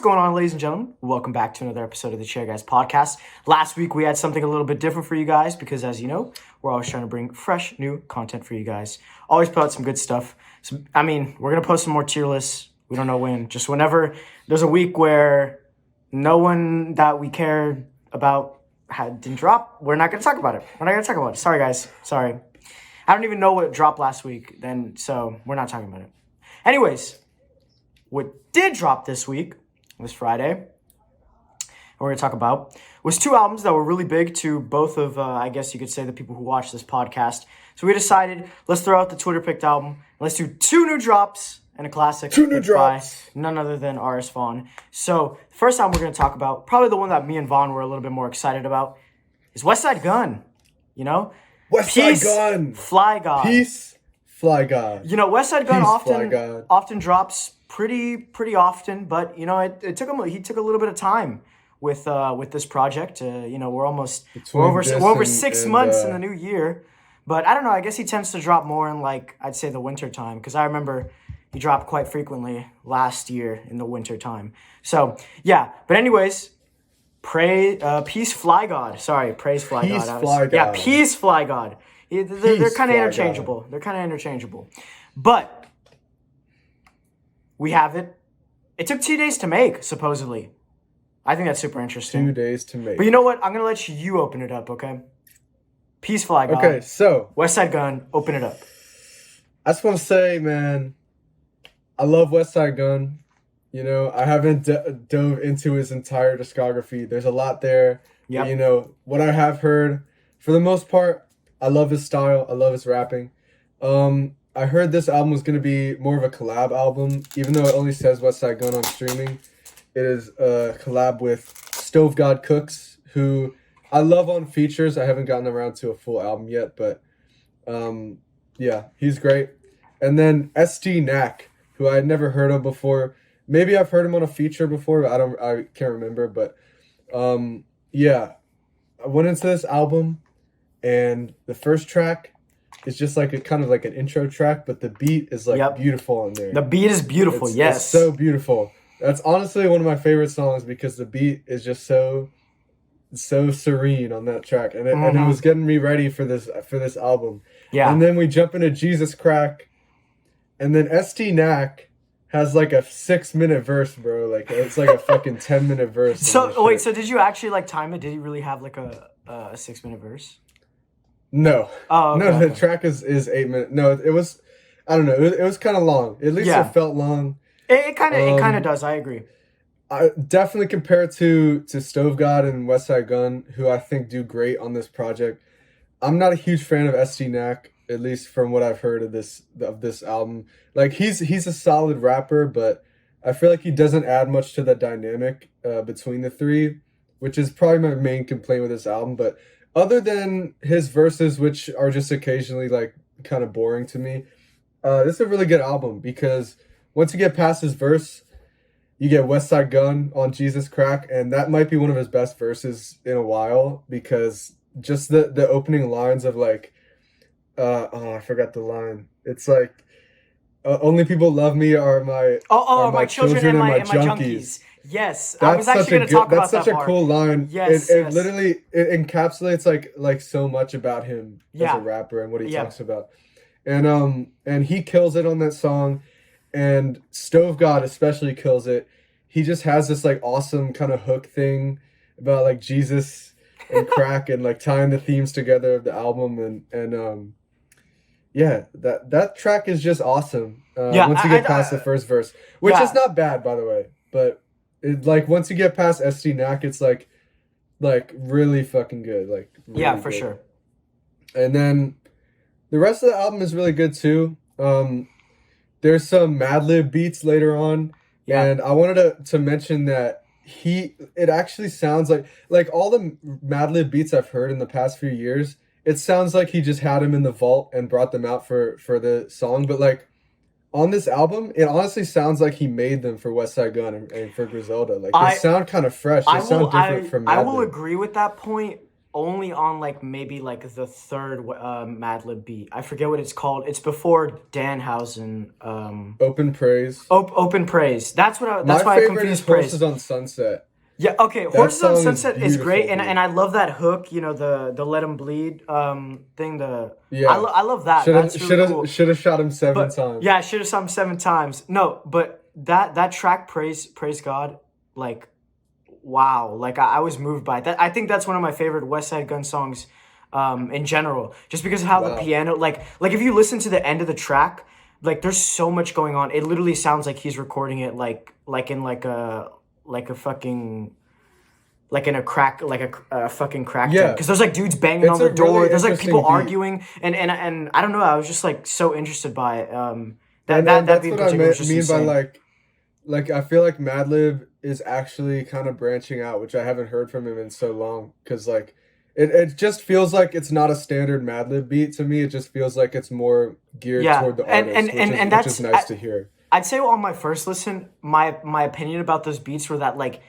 going on, ladies and gentlemen? Welcome back to another episode of the Chair Guys podcast. Last week, we had something a little bit different for you guys because, as you know, we're always trying to bring fresh, new content for you guys. Always put out some good stuff. We're going to post some more tier lists. We don't know when. Just whenever there's a week where no one that we care about didn't drop, we're not going to talk about it. Sorry, guys. Sorry. I don't even know what dropped last week, so we're not talking about it. Anyways, what did drop this week, this Friday, and we're going to talk about, was two albums that were really big to both of, I guess you could say, the people who watch this podcast. So we decided, let's throw out the Twitter picked album. Let's do two new drops and a classic. Two new drops. By none other than R.S. Vaughn. So the first album we're going to talk about, probably the one that me and Vaughn were a little bit more excited about, is Westside Gunn. You know? Westside Gunn. Fly God. Peace, Fly God. You know, Westside Gunn Peace, often drops pretty often, but you know, it took him. He took a little bit of time with this project. You know, we're over 6 months in the new year, but I don't know. I guess he tends to drop more in, like, I'd say the winter time, because I remember he dropped quite frequently last year in the winter time. So yeah, but anyways, peace, Fly God. Sorry, praise, Fly Peace, God. Fly God. Yeah, peace, Fly God. They're kind of interchangeable. God. They're kind of interchangeable, but. We have it. It took 2 days to make, supposedly. I think that's super interesting. 2 days to make. But you know what? I'm going to let you open it up, okay? Peace, Fly God. Okay, so. Westside Gunn, open it up. I just want to say, man, I love Westside Gunn. You know, I haven't dove into his entire discography. There's a lot there. Yep. But, you know, what I have heard, for the most part, I love his style. I love his rapping. I heard this album was going to be more of a collab album, even though it only says Westside Gunn on streaming. It is a collab with Stove God Cooks, who I love on features. I haven't gotten around to a full album yet, but yeah, he's great. And then SD Knack, who I had never heard of before. Maybe I've heard him on a feature before, but I can't remember. But yeah, I went into this album, and the first track, it's just like a kind of like an intro track, but the beat is like beautiful on there. The beat is beautiful, yes. It's so beautiful. That's honestly one of my favorite songs because the beat is just so serene on that track, and it was getting me ready for this album. Yeah. And then we jump into Jesus Crack, and then SD Knack has like a 6-minute verse, bro. Like it's like a fucking 10-minute verse. So wait, so did you actually like time it? Did he really have like a 6-minute verse? No. Oh, okay. No, the track is 8 minutes. No, it was, I don't know, it was kind of long. At least it felt long. It kind of does, I agree. I definitely compared to Stove God and Westside Gunn, who I think do great on this project. I'm not a huge fan of SD Knack, at least from what I've heard of this album. Like, he's a solid rapper, but I feel like he doesn't add much to the dynamic between the three, which is probably my main complaint with this album, but other than his verses, which are just occasionally like kind of boring to me, this is a really good album because once you get past his verse, you get Westside Gunn on Jesus Crack, and that might be one of his best verses in a while because just the opening lines of like, I forgot the line. It's like, only people love me are my children and my junkies. Yes, I was actually going to talk about that part. That's such a cool line. Yes, it literally encapsulates like so much about him as a rapper and what he talks about, and he kills it on that song, and Stove God especially kills it. He just has this like awesome kind of hook thing about like Jesus and crack and like tying the themes together of the album, and yeah, that track is just awesome. Once you get past the first verse, which is not bad by the way, but. Like once you get past SD Knack, it's like really fucking good. Like really for good. Sure. And then the rest of the album is really good too. There's some Madlib beats later on, and I wanted to mention that it actually sounds like all the Madlib beats I've heard in the past few years. It sounds like he just had them in the vault and brought them out for the song, but like. On this album, it honestly sounds like he made them for Westside Gunn and for Griselda. Like, they sound kind of fresh. They sound different from Madlib. I will agree with that point, only on like maybe like the third Madlib beat. I forget what it's called. It's before Danhausen. Open Praise. Open Praise. That's what. That's My why I favorite is confused Praise. Horses on Sunset. Yeah. Okay. That Horses on song is Sunset is great, beautiful, dude. and I love that hook. You know, the Let 'Em Bleed thing. Yeah. I love that. That's really cool. Should have shot him seven But times. yeah, I should have saw him 7 times. No, but that track, Praise God, like, wow, like I was moved by it. That. I think that's one of my favorite Westside Gunn songs, in general, just because of how the Wow. piano, like if you listen to the end of the track, like there's so much going on. It literally sounds like he's recording it like in like a fucking. Like in a crack, like a fucking crack Yeah. because there's like dudes banging It's on the a door. really There's like interesting people beat. arguing, and I don't know. I was just like so interested by it. That And that beat in what I particular was just mean by insane. like I feel like Madlib is actually kind of branching out, which I haven't heard from him in so long. Because like it just feels like it's not a standard Madlib beat to me. It just feels like it's more geared Yeah, toward the and artist, and which that's is nice to hear. I'd say on my first listen, my opinion about those beats were that like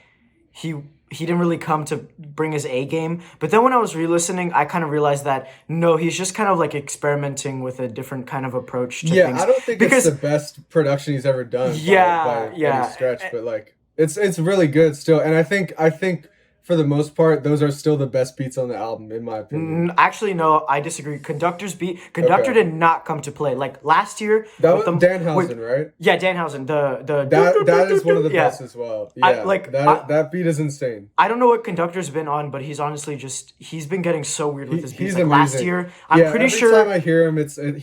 he didn't really come to bring his A game. But then when I was re-listening, I kind of realized that no, he's just kind of like experimenting with a different kind of because I don't think it's the best production he's ever done by any stretch, but like it's really good still. And I think for the most part, those are still the best beats on the album, in my opinion. Actually, no, I disagree. Conductor did not come to play. Like last year, that was Danhausen, right? Yeah, Danhausen. That is one of the best as well. Yeah, that beat is insane. I don't know what Conductor's been on, but he's honestly he's been getting so weird with his beats. He's like amazing. Last year, I'm pretty sure. Every time I hear him,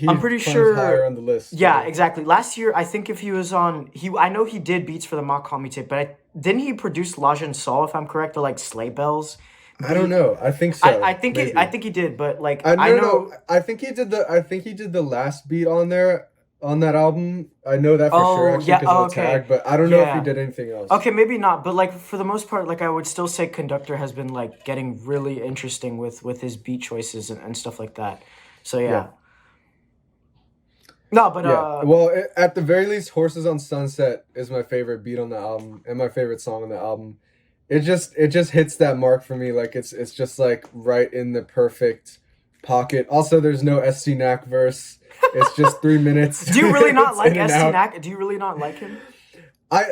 I'm pretty sure higher on the list. Yeah, exactly. Last year, I think if he was on, I know he did beats for the Mock Call Me tape, but didn't he produce Lajan Sol, if I'm correct, or like Sleigh Bells? I don't know. I think so. I think he did, but like I know. I think he did the last beat on there on that album. I know that for sure actually because of the tag, but I don't know if he did anything else. Okay, maybe not, but like for the most part, like I would still say Conductor has been like getting really interesting with his beat choices and stuff like that. So yeah. No, but well, at the very least, Horses on Sunset is my favorite beat on the album and my favorite song on the album. It just hits that mark for me. Like it's just like right in the perfect pocket. Also, there's no ST Knack verse. It's just 3 minutes. Do you really not like ST Knack? Do you really not like him? I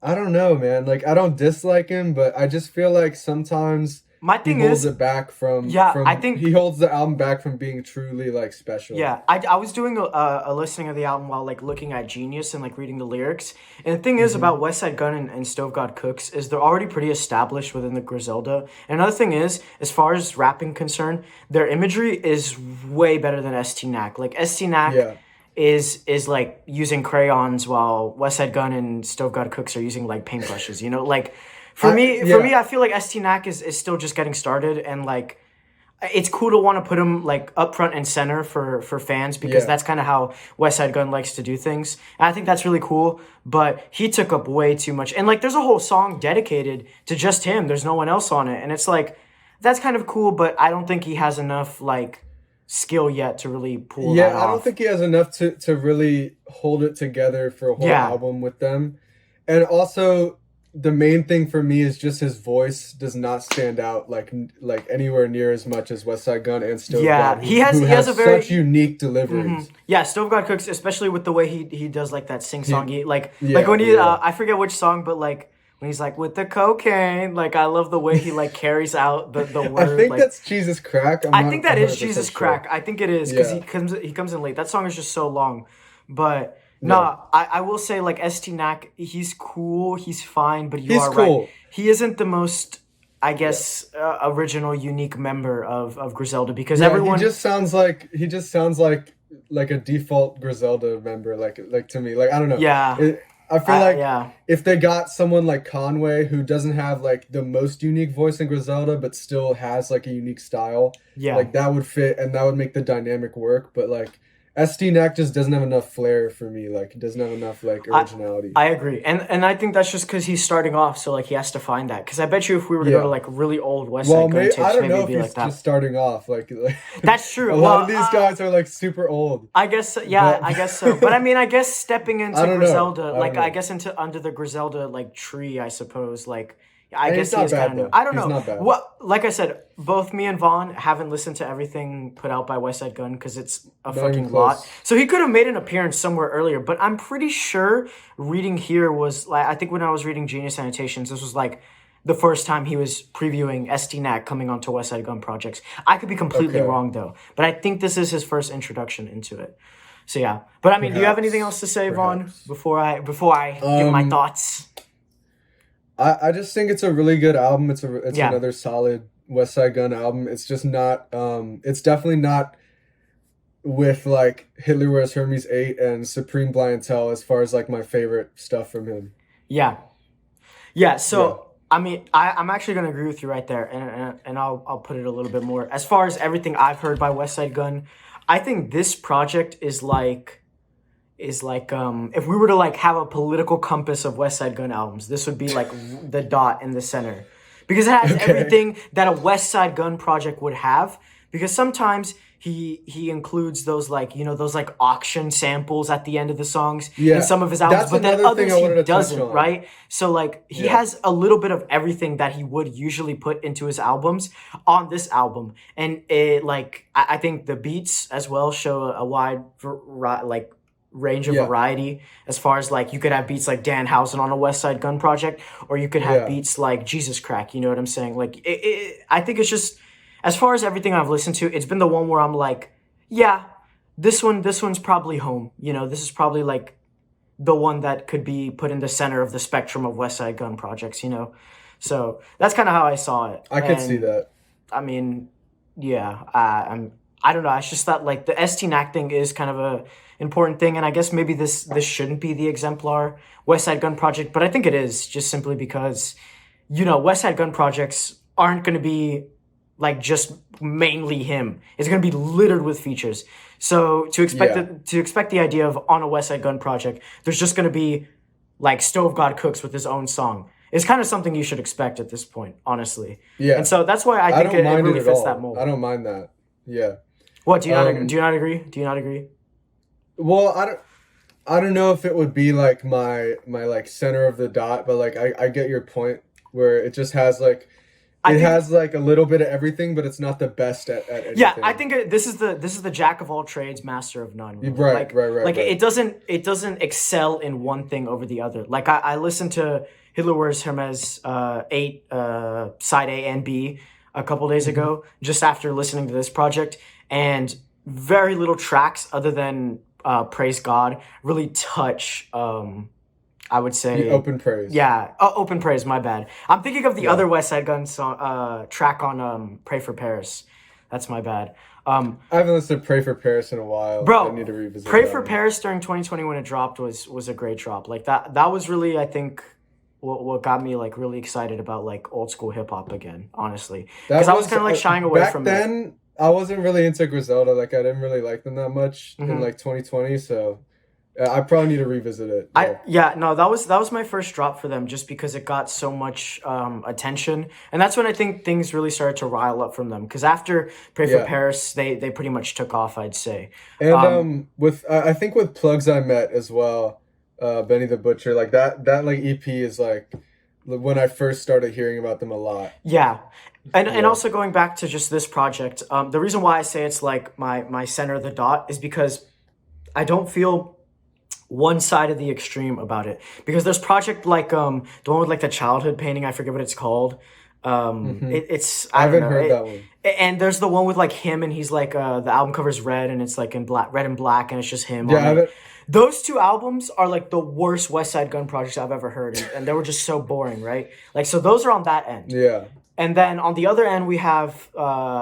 don't know, man. Like I don't dislike him, but I just feel like sometimes my thing he holds it back from. I think he holds the album back from being truly like special. Yeah, I was doing a listening of the album while like looking at Genius and like reading the lyrics. And the thing is about Westside Gunn and Stove God Cooks is they're already pretty established within the Griselda. And another thing is, as far as rapping concerned, their imagery is way better than ST Knack. Like ST Knack is like using crayons while Westside Gunn and Stove God Cooks are using like paintbrushes. You know, like. For me, I feel like ST Knack is still just getting started, and like, it's cool to want to put him like up front and center for fans because that's kind of how Westside Gunn likes to do things. And I think that's really cool. But he took up way too much, and like, there's a whole song dedicated to just him. There's no one else on it, and it's like that's kind of cool. But I don't think he has enough like skill yet to really pull that off. I don't think he has enough to really hold it together for a whole album with them, and also. The main thing for me is just his voice does not stand out like anywhere near as much as Westside Gunn and Stove God. He has a very such unique deliveries. Yeah, Stove God Cooks, especially with the way he does like that sing songy, like when he I forget which song, but like when he's like with the cocaine, like I love the way he like carries out the word. I think like, that's Jesus Crack. I think that is Jesus Crack. I think it is because he comes in late. That song is just so long, but. No, I will say like ST Knack, he's cool, he's fine, but he's cool. Right. He isn't the most, I guess, original, unique member of Griselda because everyone he just sounds like a default Griselda member, like to me, like I don't know. Yeah, I feel like if they got someone like Conway who doesn't have like the most unique voice in Griselda, but still has like a unique style, like that would fit and that would make the dynamic work. But like. ST Knack just doesn't have enough flair for me. Like, he doesn't have enough, like, originality. I agree. And I think that's just because he's starting off, so, like, he has to find that. Because I bet you if we were to go to, like, really old Westside Gunn tapes, I don't know maybe if be he's like that. just starting off. Like that's true. A lot of these guys are, like, super old. I guess, I guess so. But, I mean, I guess stepping into Griselda, I guess under the Griselda, like, tree, I suppose, like, I And guess he's he not is kind bad of new. though. I don't He's know. not bad. What, like I said, both me and Vaughn haven't listened to everything put out by Westside Gunn because it's a Not even fucking lot. close. So he could have made an appearance somewhere earlier, but I'm pretty sure reading here was like, I think when I was reading Genius Annotations, this was like the first time he was previewing STNAC coming onto Westside Gunn projects. I could be completely Okay. wrong though, but I think this is his first introduction into it. So yeah, but I mean, do you have anything else to say, Vaughn, Perhaps. before I give my thoughts? I just think it's a really good album. It's Yeah. another solid Westside Gunn album. It's just not it's definitely not with like Hitler Wears Hermes 8 and Supreme Blientele as far as like my favorite stuff from him. Yeah. Yeah, so Yeah. I mean, I'm actually gonna agree with you right there, and I'll put it a little bit more. As far as everything I've heard by Westside Gunn, I think this project is like if we were to like have a political compass of Westside Gunn albums, this would be like the dot in the center. Because it has Okay. everything that a Westside Gunn project would have. Because sometimes he includes those like, you know, those like auction samples at the end of the songs Yeah. in some of his albums, That's but then another thing others I wanted he to touch doesn't, on. right? So like he Yeah. has a little bit of everything that he would usually put into his albums on this album. And it like I think the beats as well show a wide range of Yeah. variety as far as like you could have beats like Dan Housen on a Westside Gunn project, or you could have Yeah. beats like Jesus Crack, you know what I'm saying? Like I think it's just, as far as everything I've listened to, it's been the one where I'm like, yeah, this one's probably home. You know, this is probably like the one that could be put in the center of the spectrum of Westside Gunn projects, you know? So that's kind of how I saw it. I could see And, that. I mean, yeah, I don't know. I just thought like the STNAC thing is kind of a important thing, and I guess maybe this shouldn't be the exemplar Westside Gunn project, but I think it is, just simply because, you know, Westside Gunn projects aren't going to be like just mainly him. It's going to be littered with features. So to expect Yeah. to expect the idea of on a Westside Gunn project, there's just going to be like Stove God Cooks with his own song. It's kind of something you should expect at this point, honestly. Yeah. And so that's why I I think don't it mind really it at fits all. that mold. I don't mind that. Yeah. What do you not Um, do you not agree? Do you not agree? Well, I don't know if it would be like my like center of the dot, but like I get your point where it just has like I it think- has like a little bit of everything, but it's not the best at anything. Yeah, I think this is the jack of all trades, master of none. Really. Right, right. Like it doesn't excel in one thing over the other. Like I listened to Hitler Wears Hermes 8 side A and B a couple days ago, just after listening to this project, and very little tracks other than Praise God really touch. I would say The Open Praise. Yeah, Open Praise. My bad. I'm thinking of the Yeah. other Westside Gunn song, track on Pray for Paris. That's my bad. I haven't listened to Pray for Paris in a while. Bro, I need to revisit Pray that for one. Paris during 2020 when it dropped was a great drop. Like that was really, I think, what got me like really excited about like old school hip hop again. Honestly, because I was kind of like shying away back from then. I wasn't really into Griselda. Like I didn't really like them that much Mhm. in like 2020. So I probably need to revisit it. That was my first drop for them, just because it got so much attention, and that's when I think things really started to rile up from them. Because after Pray for Yeah. Paris, they pretty much took off, I'd say. And with I think with Plugs I Met as well, Benny the Butcher, like that like EP is like when I first started hearing about them a lot. Yeah. And Yeah. also going back to just this project, the reason why I say it's like my center of the dot is because I don't feel one side of the extreme about it. Because there's project like the one with like the childhood painting, I forget what it's called. It's I I don't haven't know. heard that one. And there's the one with like him, and he's like the album cover's red, and it's like in black, red and black, and it's just him. Yeah, on I it. haven't. Those two albums are like the worst Westside Gunn projects I've ever heard, and they were just so boring, right? Like, so those are on that end. Yeah. And then on the other end, we have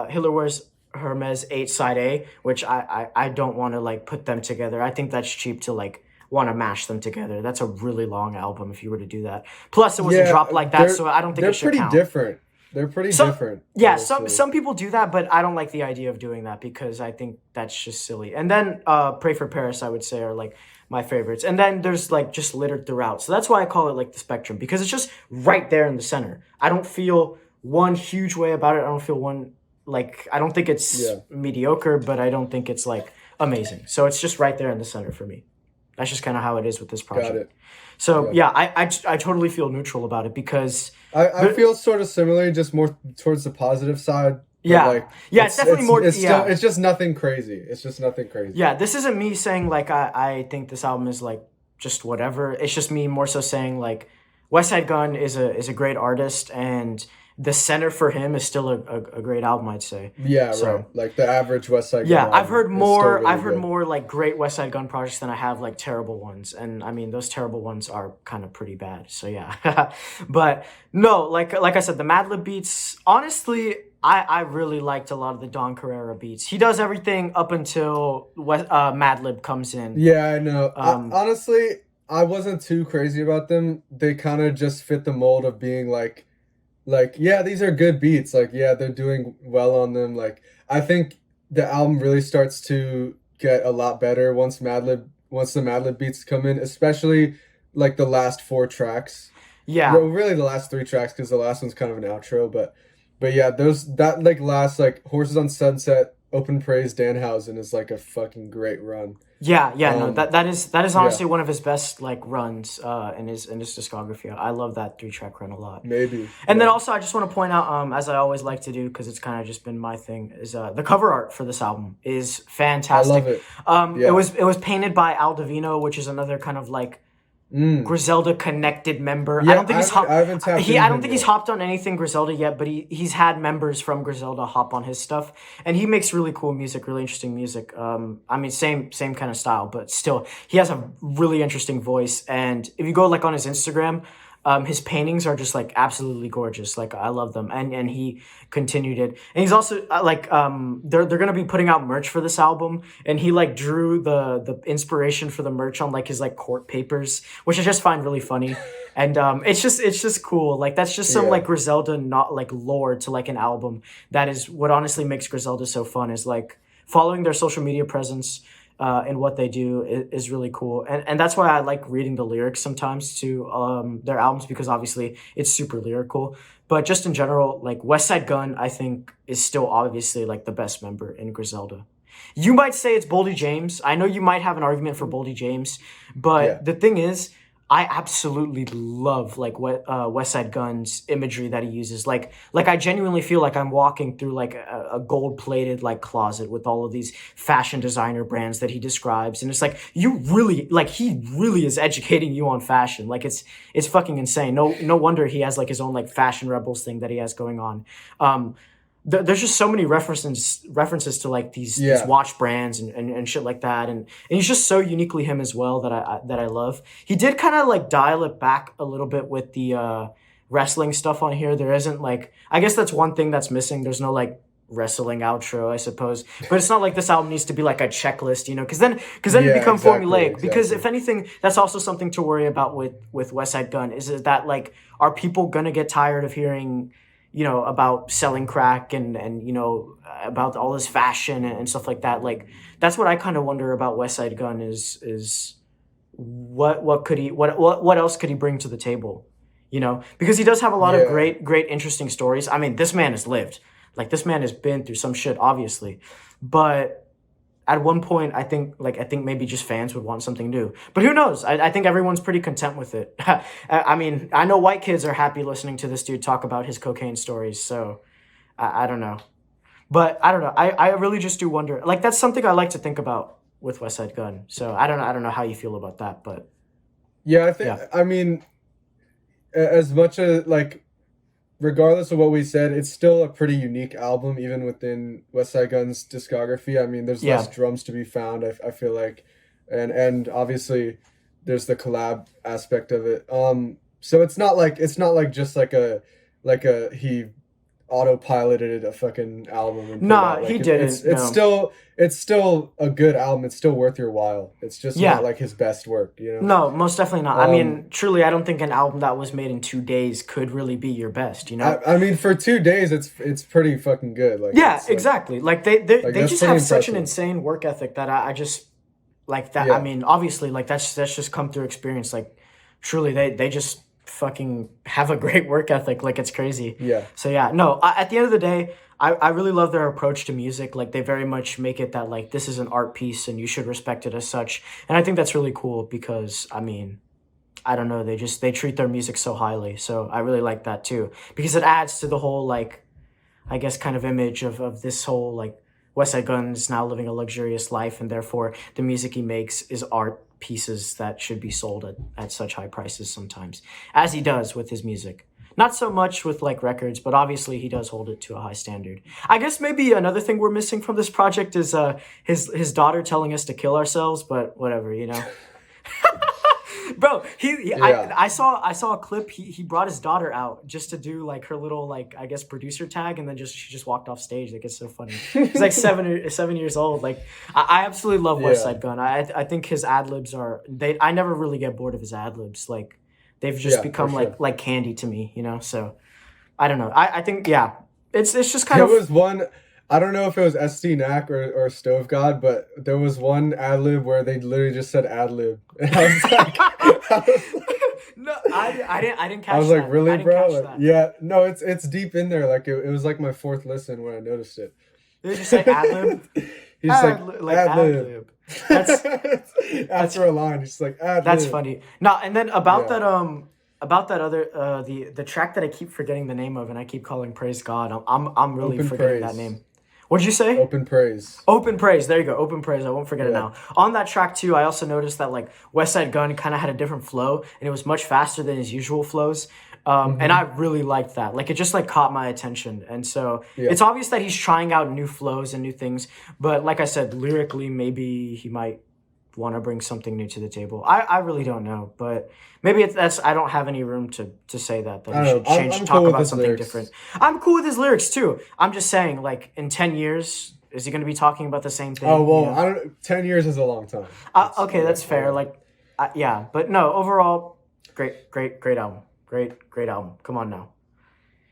Hitler Wears Hermes 8 side A, which I don't want to like put them together. I think that's cheap to like want to mash them together. That's a really long album if you were to do that. Plus, it was a drop like that, so I don't think they're it should pretty count. different. They're pretty different. Yeah, honestly. some people do that, but I don't like the idea of doing that because I think that's just silly. And then Pray for Paris, I would say, are like my favorites. And then there's like just littered throughout. So that's why I call it like the spectrum, because it's just right there in the center. I don't feel one huge way about it. I don't feel one like I don't think it's mediocre, but I don't think it's like amazing. So it's just right there in the center for me. That's just kind of how it is with this Got project. it. So Yeah. I totally feel neutral about it because I feel sort of similarly, just more towards the positive side. But yeah, like yeah, it's definitely more it's still yeah. it's just nothing crazy. It's just nothing crazy. Yeah, this isn't me saying like I think this album is like just whatever. It's just me more so saying like Westside Gunn is a great artist and the center for him is still a great album, I'd say. Yeah, right. So Like the average West Side Gun yeah, album is still really I've heard good. more like great Westside Gunn projects than I have like terrible ones. And I mean those terrible ones are kind of pretty bad. So yeah. But no, like I said, the Madlib beats, honestly, I really liked a lot of the Don Carrera beats. He does everything up until Madlib comes in. Yeah, I know. Um, Honestly, I wasn't too crazy about them. They kind of just fit the mold of being like yeah, these are good beats. Like yeah, they're doing well on them. Like I think the album really starts to get a lot better once the Madlib beats come in, especially like the last four tracks. yeah, Well, really the last three tracks because the last one's kind of an outro, but yeah, those that like last like Horses on Sunset, Open Praise, Danhausen is like a fucking great run. yeah. No, Um, that is yeah, honestly one of his best like runs in his discography. I love that 3 track run a lot. maybe. And then Yeah, also, I just want to point out, as I always like to do, because it's kind of just been my thing, is the cover art for this album is I love fantastic. it. Yeah. It was painted by Al Divino, which is another kind of like Mm. Griselda connected member. I Yeah, don't think I haven't tapped I into don't him think he's yet. hopped on anything Griselda yet, but he's had members from Griselda hop on his stuff, and he makes really cool music, really interesting music. I mean, same kind of style, but still, he has a really interesting voice. And if you go like on his Instagram, his paintings are just like absolutely gorgeous. Like I love them, and he continued it. And he's also they're gonna be putting out merch for this album, and he like drew the inspiration for the merch on like his like court papers, which I just find really funny. And it's just cool. Like that's just some Yeah. like Griselda not like lore to like an album. That is what honestly makes Griselda so fun. Is like following their social media presence. And what they do is really cool, and that's why I like reading the lyrics sometimes to their albums because obviously it's super lyrical. But just in general, like Westside Gunn, I think is still obviously like the best member in Griselda. You might say it's Boldy James. I know you might have an argument for Boldy James, Yeah. but the thing is, I absolutely love like what Westside Gunn's imagery that he uses. Like I genuinely feel like I'm walking through like a gold plated like closet with all of these fashion designer brands that he describes, and it's like you really like he really is educating you on fashion. Like it's fucking insane. No wonder he has like his own like fashion rebels thing that he has going on. Um, there's just so many references to like these Yeah. watch brands and shit like that, and he's just so uniquely him as well that I love. He did kind of like dial it back a little bit with the wrestling stuff on here. There isn't like, I guess that's one thing that's missing. There's no like wrestling outro, I suppose, but it's not like this album needs to be like a checklist, you know, because then you Yeah, become exactly, formulaic. Because exactly. if anything, that's also something to worry about with Westside Gunn is that like are people gonna get tired of hearing, you know, about selling crack and you know about all this fashion and stuff like that. Like that's what I kind of wonder about Westside Gunn is what could he what else could he bring to the table, you know, because he does have a lot of Yeah. great interesting stories. I mean, this man has lived, like this man has been through some shit obviously, but at one point I think maybe just fans would want something new, but who knows. I think everyone's pretty content with it. I mean, I know white kids are happy listening to this dude talk about his cocaine stories, so I don't know, but I don't know. I really just do wonder, like that's something I like to think about with Westside Gunn. So I don't know how you feel about that, but Yeah, I think yeah, I mean as much as like regardless of what we said, it's still a pretty unique album even within Westside Gunn's discography. I mean, there's less yeah, drums to be found, I feel like. And obviously there's the collab aspect of it. So it's not like just like a he autopiloted a fucking album and put it nah, out. he Like didn't, no. it's still a good album. It's still worth your while. It's just not Yeah, like his best work, you know? no, most definitely not. I Um mean, truly, I don't think an album that was made in 2 days could really be your best, you know? I mean for 2 days it's pretty fucking good. Like Yeah, it's exactly. Like like they that's just pretty have such an impressive. insane work ethic that I just like that. I Yeah. mean, obviously, like that's just come through experience. Like, truly, they just fucking have a great work ethic. Like it's crazy. Yeah. So yeah, no. At the end of the day, I really love their approach to music. Like they very much make it that like this is an art piece and you should respect it as such. And I think that's really cool because I mean, I don't know, they treat their music so highly. So I really like that too. Because it adds to the whole like I guess kind of image of this whole like Westside Gunn is now living a luxurious life and therefore the music he makes is art pieces that should be sold at such high prices sometimes. As he does with his music. Not so much with like records, but obviously he does hold it to a high standard. I guess maybe another thing we're missing from this project is his daughter telling us to kill ourselves, but whatever, you know. Bro, Yeah. I saw a clip. He brought his daughter out just to do like her little like I guess producer tag, and then she just walked off stage. Like it's so funny. He's like 7 years old. Like I absolutely love West Yeah. Side Gun. I think his ad libs are they. I never really get bored of his ad libs. Like they've just Yeah, for become sure. like candy to me. You know. So I don't know. I think yeah. It's just kind There of was one. I don't know if it was SD Knack or Stove God, but there was one ad lib where they literally just said ad lib, and I was like, no. I didn't catch I was that. like, really, I didn't bro? catch Like, that. yeah, no, it's deep in there. Like it was like my fourth listen when I noticed it. They just say ad lib. He's like Like ad ad lib. lib. That's After a line, he's like ad that's lib. funny. No, and then about Yeah, that other the track that I keep forgetting the name of and I keep calling Praise God. I'm really open forgetting that praise, name. What did you say? open praise. Open Praise. There you go. Open Praise. I won't forget it Yeah, now. On that track too, I also noticed that like Westside Gunn kind of had a different flow and it was much faster than his usual flows. And I hmm, really liked that. Like it just like caught my attention. And so yeah, it's obvious that he's trying out new flows and new things. But like I said, lyrically, maybe he might want to bring something new to the table. I really don't know, but maybe that's I don't have any room to say that I he don't should know. change I'm talk cool with about his something different. lyrics. I'm cool with his lyrics too. I'm just saying like in 10 years is he going to be talking about the same Oh thing, you well, know? I don't. 10 years is a long time. Okay, that's I fair. know. Like yeah, but no, overall great album. Great album. Come on now.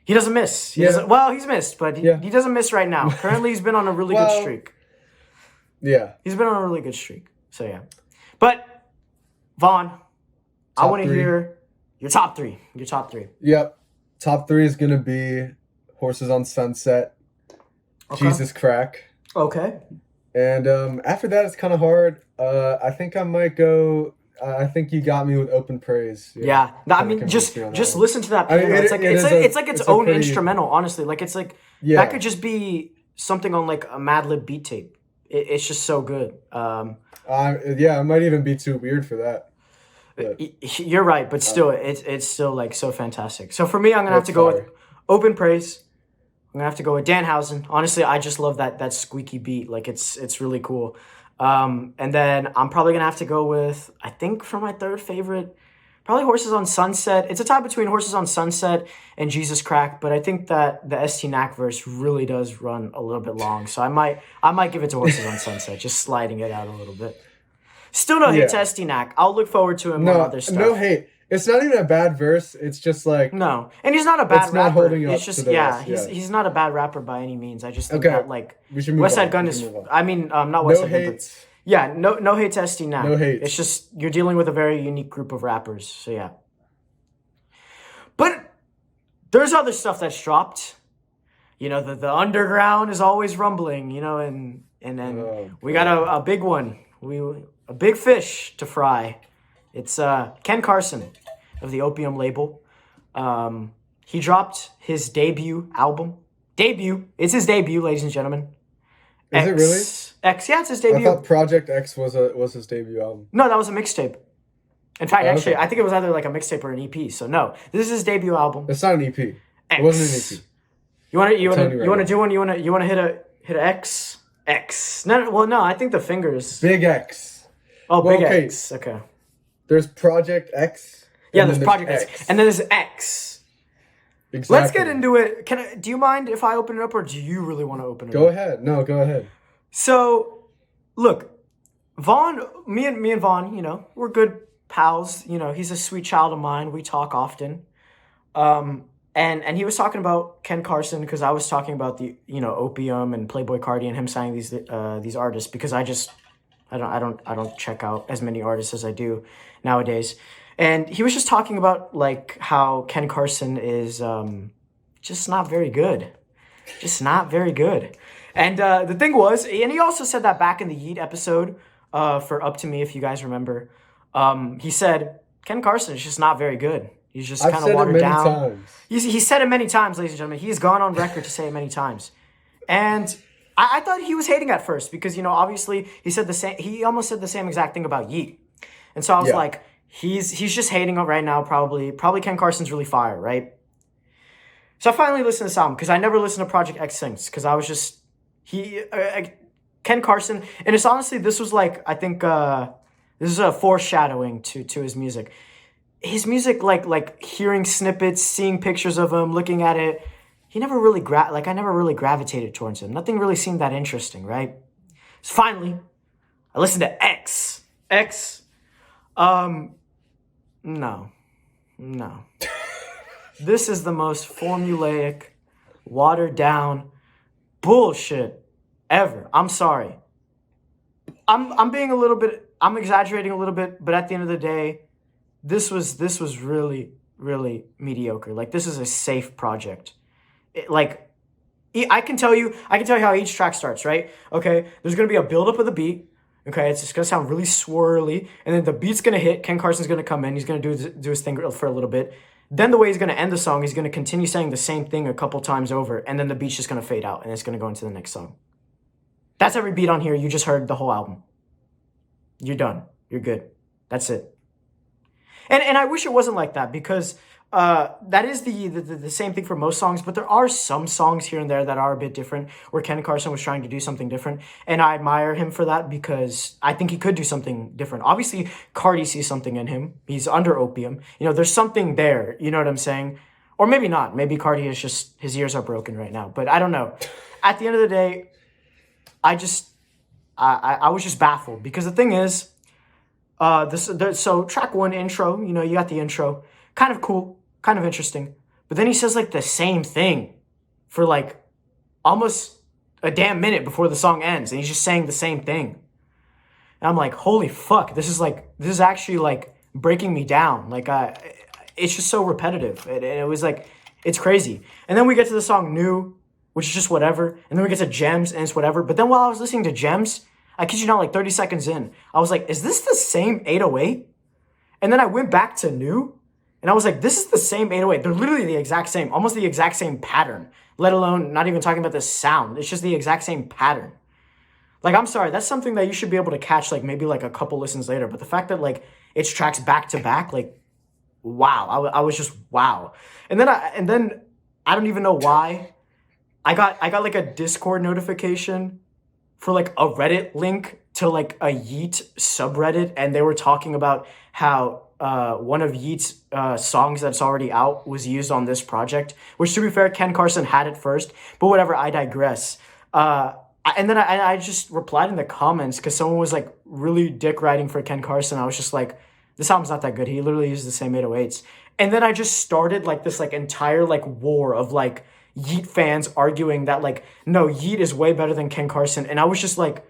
He doesn't miss. He Yeah, doesn't well, he's missed, but yeah. he doesn't miss right now. Currently he's been on a really good Well, streak. yeah. He's been on a really good streak. So yeah. But Vaughn, I Top want to three. hear your top three. Your top three. Yep. Top three is gonna be Horses on Sunset, Okay. Jesus Crack, Okay. and after that it's kind of hard. I think I might go. I think you got me with Open Praise. Yeah, Yeah. No, I kind of mean, convinced me on that just one. listen to that I mean, piano. It's like it is it's like its it's a own pretty instrumental. Honestly, like it's like that yeah. could just be something on like a Mad Lib beat tape. It's just so good. Yeah, it might even be too weird for that, but You're right, but uh, still, it's still like so fantastic. So for me, I'm gonna have it's to go with fire. Open Praise. I'm gonna have to go with Danhausen. Honestly, I just love that squeaky beat. Like it's really cool. And then I'm probably gonna have to go with I think for my third favorite, probably Horses on Sunset. It's a tie between Horses on Sunset and Jesus Crack, but I think that the ST Knack verse really does run a little bit long. So I might give it to Horses on Sunset, just sliding it out a little bit. Still no hate to Yeah. ST Knack. I'll look forward to him on No, other no stuff. hate. It's not even a bad verse. It's just like No, and he's not a it's bad not rapper. holding It's up to just the yeah, rest. he's Yeah. he's not a bad rapper by any means. I just think Okay, that like we should move West Side on. Gun We should is. move on. I mean, not West No Side Gun, but hates. yeah, no hate to ST No Knack. It's hates. just you're dealing with a very unique group of rappers. So yeah, but there's other stuff that's dropped. You know, the underground is always rumbling. You know, and then Oh we got God. a big one. A big fish to fry. It's Ken Carson of the Opium label. He dropped his debut album. Debut. It's his debut, ladies and gentlemen. Is it really? X. Yeah, it's his I debut. thought Project X was his debut album. No, that was a mixtape. In fact, Oh, actually, okay. I think it was either like a mixtape or an EP. So no, this is his debut album. It's not an EP. It wasn't an X. EP. You want to I'm telling you you right want to now. do one? You want to hit a X? X. No, well, no. I think the fingers. Big X. Oh, Well, big okay. X. Okay. There's Project X. Yeah, And there's then Project there's X, and then there's X. Exactly. Let's get into it. Do you mind if I open it up, or do you really want to open it Go up? ahead. No, go ahead. So, look, Vaughn, me and Vaughn, we're good pals. He's a sweet child of mine. We talk often. And he was talking about Ken Carson because I was talking about the Opium and Playboy Cardi and him signing these artists because I don't check out as many artists as I do nowadays. And he was just talking about like how Ken Carson is just not very good. Just not very good. And the thing was, and he also said that back in the Yeet episode for Up to Me, if you guys remember, he said Ken Carson is just not very good. He's just I've kind of said it watered many down. times. He said it many times, ladies and gentlemen. He's gone on record to say it many times. And I thought he was hating at first because, obviously he said the same. He almost said the same exact thing about Yeet. And so I was Yeah. like, he's just hating on right now. Probably Ken Carson's really fire, right? So I finally listened to this album because I never listened to Project X since because I was just Ken Carson, and it's honestly this was like I think this is a foreshadowing to his music. His music, like hearing snippets, seeing pictures of him, looking at it, he never really I never really gravitated towards him. Nothing really seemed that interesting, right? So finally, I listened to X. No. This is the most formulaic, watered down bullshit ever. I'm sorry. I'm being a little bit. I'm exaggerating a little bit, but at the end of the day, this was really really mediocre. Like this is a safe project. I can tell you how each track starts. Right? Okay. There's gonna be a build up of the beat. Okay, it's just gonna sound really swirly, and then the beat's gonna hit. Ken Carson's gonna come in. He's gonna do his thing for a little bit. Then the way he's gonna end the song, he's gonna continue saying the same thing a couple times over, and then the beat's just gonna fade out, and it's gonna go into the next song. That's every beat on here. You just heard the whole album. You're done. You're good. That's it. And I wish it wasn't like that because that is the same thing for most songs, but there are some songs here and there that are a bit different where Ken Carson was trying to do something different. And I admire him for that because I think he could do something different. Obviously, Cardi sees something in him. He's under opium. There's something there. You know what I'm saying? Or maybe not. Maybe Cardi is just, his ears are broken right now. But I don't know. At the end of the day, I was just baffled because the thing is, so track one intro, you got the intro, kind of cool, kind of interesting, but then he says like the same thing for like almost a damn minute before the song ends, and he's just saying the same thing, and I'm like, holy fuck, this is actually like breaking me down, like it's just so repetitive, and it was like, it's crazy, and then we get to the song New, which is just whatever, and then we get to Gems, and it's whatever, but then while I was listening to Gems, I kid you not, like 30 seconds in, I was like, is this the same 808? And then I went back to New, and I was like, this is the same 808. They're literally the exact same, almost the exact same pattern, let alone not even talking about the sound. It's just the exact same pattern. Like, I'm sorry, that's something that you should be able to catch, like, maybe, like, a couple listens later. But the fact that, like, it's tracks back to back, like, wow. I was just, wow. And then I don't even know why. I got, like, a Discord notification for like a Reddit link to like a Yeet subreddit, and they were talking about how one of Yeet's songs that's already out was used on this project, which to be fair, Ken Carson had it first, but whatever, I digress. And then I just replied in the comments because someone was like really dick riding for Ken Carson. I was just like, this album's not that good. He literally used the same 808s. And then I just started like this like entire like war of like Yeet fans arguing that like, no, Yeet is way better than Ken Carson. And I was just like,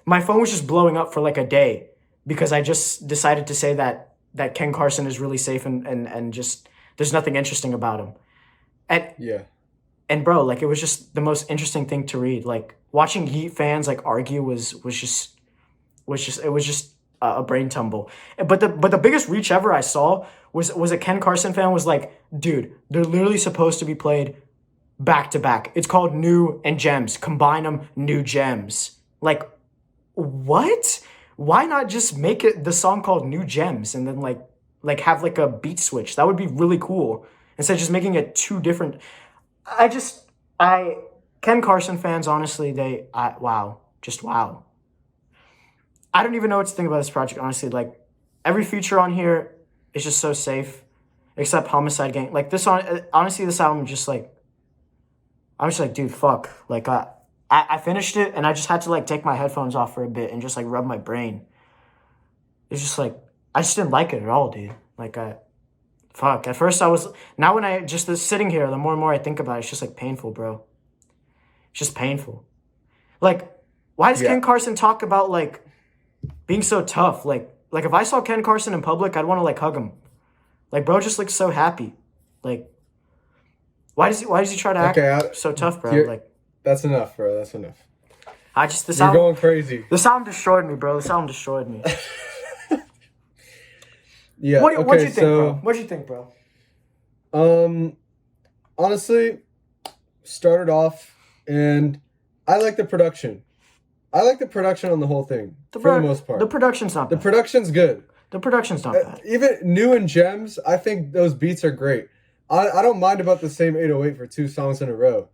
my phone was just blowing up for like a day because I just decided to say that Ken Carson is really safe and just there's nothing interesting about him. And Yeah. and bro, like it was just the most interesting thing to read. Like watching Yeet fans like argue was just a brain tumble. But the biggest reach ever I saw was a Ken Carson fan was like, dude, they're literally supposed to be played back to back. It's called New and Gems. Combine them, New Gems. Like, what? Why not just make it the song called New Gems and then like have like a beat switch? That would be really cool. Instead of just making it two different. Ken Carson fans, honestly, wow. I don't even know what to think about this project, honestly. Like, every feature on here is just so safe, except Homicide Gang. Like, this on honestly, this album just like, I was just like, dude, fuck. Like, I finished it, and I just had to like take my headphones off for a bit and just like rub my brain. It's just like, I just didn't like it at all, dude. Like, fuck. At first I was, now when I just sitting here, the more and more I think about it, it's just like painful, bro. It's just painful. Like, why does Ken Carson talk about like being so tough? Like if I saw Ken Carson in public, I'd want to like hug him. Like, bro just looks so happy. Like, Why does he try to act so tough, bro? Like, that's enough, bro. That's enough. This You're album going crazy. This album destroyed me, bro. This album destroyed me. Yeah. What'd you think, bro? What'd you think, bro? Honestly, started off, and I like the production. I like the production on the whole thing, for the most part. The production's not bad. The production's good. The production's not bad. Even New and Gems, I think those beats are great. I don't mind about the same 808 for 2 songs in a row.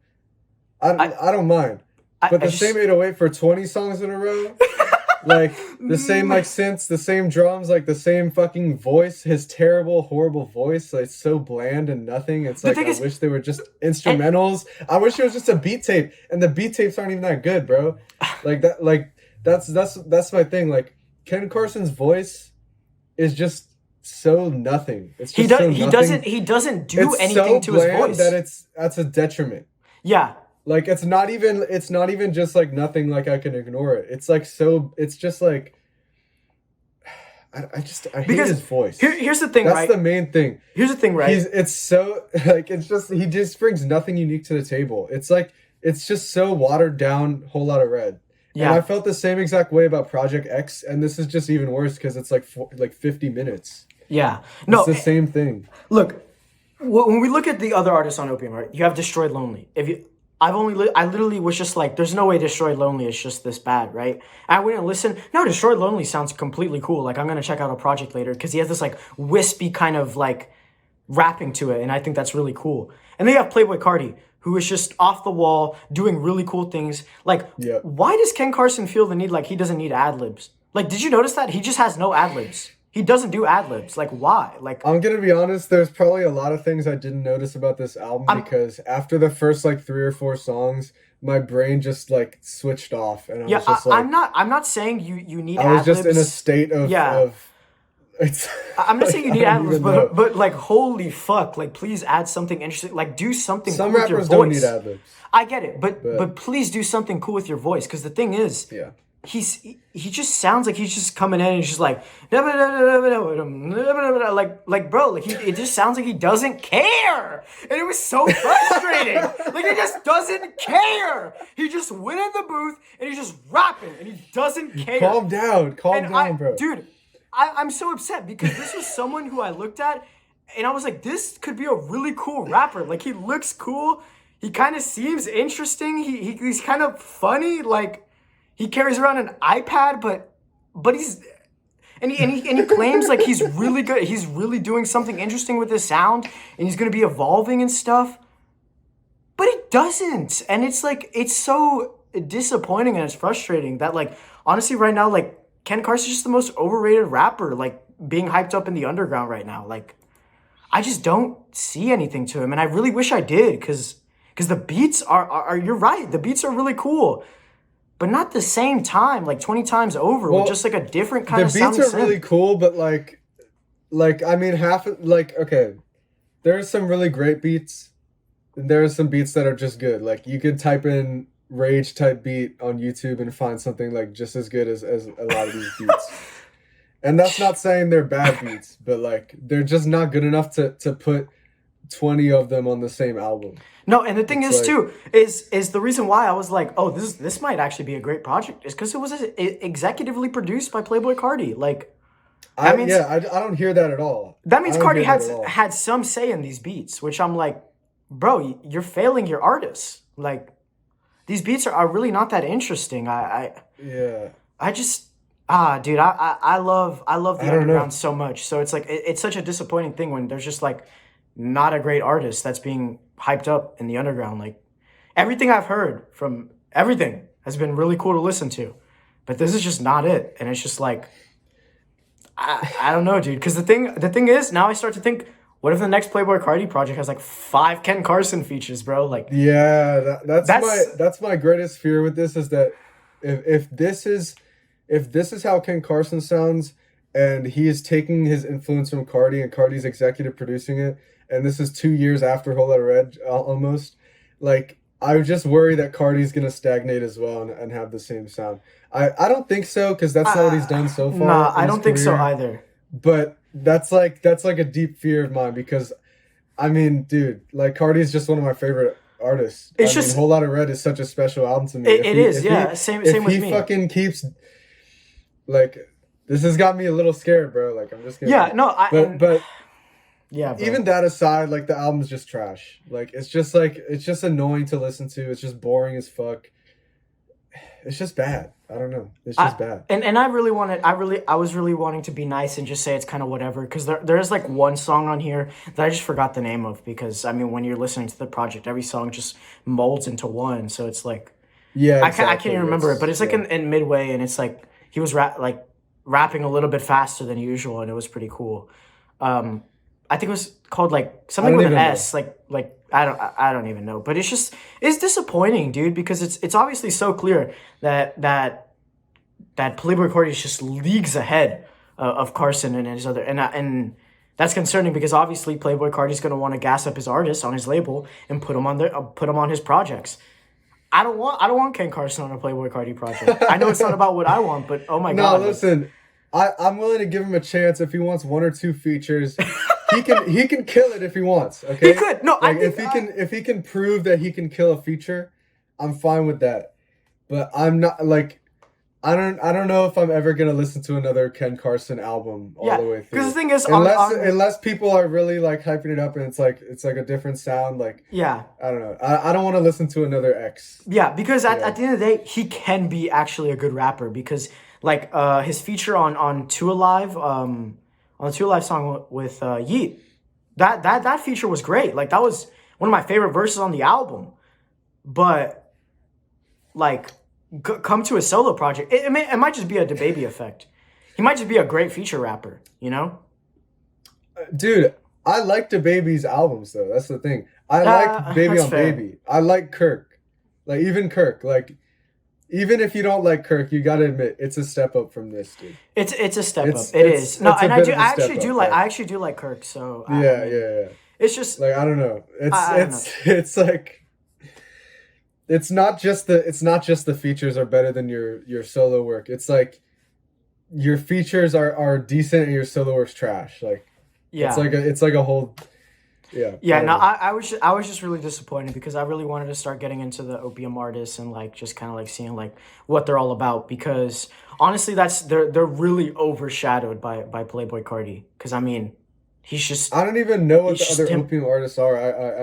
I don't mind. But the same 808 for 20 songs in a row? Like, the same, like, synths, the same drums, like, the same fucking voice, his terrible, horrible voice, like, so bland and nothing. It's like, I wish they were just instrumentals. I wish it was just a beat tape, and the beat tapes aren't even that good, bro. That's my thing. Like, Ken Carson's voice is just so nothing. It's just he doesn't do anything to his voice. That's a detriment. Yeah. Like, it's not even just like nothing, like I can ignore it. It's like, so it's just like I hate his voice. Here's the thing, right? That's the main thing. Here's the thing, right? It's so like, he just brings nothing unique to the table. It's like, it's just so watered down, Whole Lotta Red. Yeah. And I felt the same exact way about Project X, and this is just even worse because it's like 50 minutes. Yeah. No, it's the same thing. Look, when we look at the other artists on Opium, right? You have Destroyed Lonely. I literally was just like, there's no way Destroyed Lonely is just this bad, right? And I went and listened. No, Destroyed Lonely sounds completely cool. Like, I'm gonna check out a project later because he has this like wispy kind of like rapping to it, and I think that's really cool. And then you have Playboi Carti, who is just off the wall doing really cool things. Like, Why does Ken Carson feel the need like he doesn't need ad libs? Like, did you notice that he just has no ad libs? He doesn't do ad libs. Like, why? Like, I'm gonna be honest. There's probably a lot of things I didn't notice about this album because after the first like 3 or 4 songs, my brain just like switched off, and I was just like, I'm not saying you need. I was just in a state of I'm not saying you need ad libs, but like, holy fuck! Like, please add something interesting. Like, do something cool with your voice. Some rappers don't need ad libs. I get it, but please do something cool with your voice, because the thing is, he just sounds like he's just coming in and he's just like like, bro, like it just sounds like he doesn't care, and it was so frustrating. Like, he just doesn't care. He just went in the booth and he's just rapping and he doesn't care. Calm down, bro. Dude, I'm so upset because this was someone who I looked at and I was like, this could be a really cool rapper. Like, he looks cool. He kind of seems interesting. He's kind of funny. Like, he carries around an iPad, but he's and he claims like he's really good. He's really doing something interesting with his sound, and he's gonna be evolving and stuff. But it doesn't, and it's like, it's so disappointing and it's frustrating that, like, honestly right now, like, Ken Carson's just the most overrated rapper, like, being hyped up in the underground right now. Like, I just don't see anything to him, and I really wish I did, because the beats are you're right, the beats are really cool. But not the same time, like 20 times over, with just like a different kind of sound. The beats are really cool, but like I mean, okay, there are some really great beats, and there are some beats that are just good. Like, you could type in rage type beat on YouTube and find something like just as good as a lot of these beats. And that's not saying they're bad beats, but like, they're just not good enough to put 20 of them on the same album. No, and the thing is the reason why I was like, oh, this might actually be a great project is because it was executively produced by Playboi Carti. Like, I don't hear that at all. That means Carti had some say in these beats, which I'm like, bro, you're failing your artists. Like, these beats are really not that interesting. I just dude, I love the underground so much. So it's like, it's such a disappointing thing when there's just like not a great artist that's being hyped up in the underground. Like, everything I've heard from everything has been really cool to listen to, but this is just not it. And it's just like, I don't know, dude. Because the thing is, now I start to think, what if the next Playboi Carti project has like 5 Ken Carson features, bro? Like, yeah, that's my greatest fear with this, is that if this is how Ken Carson sounds, and he is taking his influence from Carti, and Carti's executive producing it, and this is 2 years after Whole Lotta Red, almost, like, I would just worry that Carti's gonna stagnate as well and have the same sound. I don't think so, because that's not what he's done so far. Nah, I don't think so either. But that's like a deep fear of mine, because I mean, dude, like Cardi's just one of my favorite artists. It's I mean, just Whole Lotta Red is such a special album to me. it is, yeah. Same with If he me. fucking keeps like this has got me a little scared, bro. Like I'm just gonna Yeah, no, but yeah, bro. even that aside, like the album's just trash. Like it's just annoying to listen to. It's just boring as fuck. It's just bad. I don't know. It's just bad. And I was really wanting to be nice and just say it's kind of whatever, because there's like one song on here that I just forgot the name of, because I mean when you're listening to the project, every song just molds into one, so it's like Yeah, I exactly. can't even remember it, but it's like in midway, and it's like he was rapping a little bit faster than usual, and it was pretty cool. I think it was called like something don't with an even know. S, like I don't even know. But it's disappointing, dude, because it's obviously so clear that Playboy Cardi is just leagues ahead of Carson and his other, and that's concerning, because obviously Playboy Cardi's gonna want to gas up his artists on his label and put him on his projects. I don't want Ken Carson on a Playboy Cardi project. I know it's not about what I want, but oh my No, god. listen. I'm willing to give him a chance if he wants one or two features. He can kill it if he wants. Okay, He could. No, I like think if he can prove that he can kill a feature, I'm fine with that. But I'm not like I don't know if I'm ever gonna listen to another Ken Carson album all the way through. Because the thing is, unless people are really like hyping it up and it's like a different sound. Like yeah, I don't know. I don't want to listen to another X. yeah, because at the end of the day, he can be actually a good rapper, because like his feature on Two Alive, on the Two Alive song with Yeet, that feature was great. Like that was one of my favorite verses on the album. But like come to a solo project, it might just be a DaBaby effect. He might just be a great feature rapper, you know? Dude, I like DaBaby's albums though. That's the thing. I like Baby on fair. Baby. I like Kirk. Like even Kirk. Like even if you don't like Kirk, you gotta admit it's a step up from this, dude. It's a step up. It is. No, it's a and bit of a step up, I actually do like Kirk. So yeah. It's just Like I don't know. I don't know. It's like it's not just the features are better than your solo work. It's like your features are decent and your solo work's trash. Like yeah. it's like a whole yeah. Yeah, no, I was just really disappointed, because I really wanted to start getting into the opium artists and like just kind of like seeing like what they're all about, because honestly they're really overshadowed by Playboy Cardi, because I mean he's just I don't even know what the other opium artists are.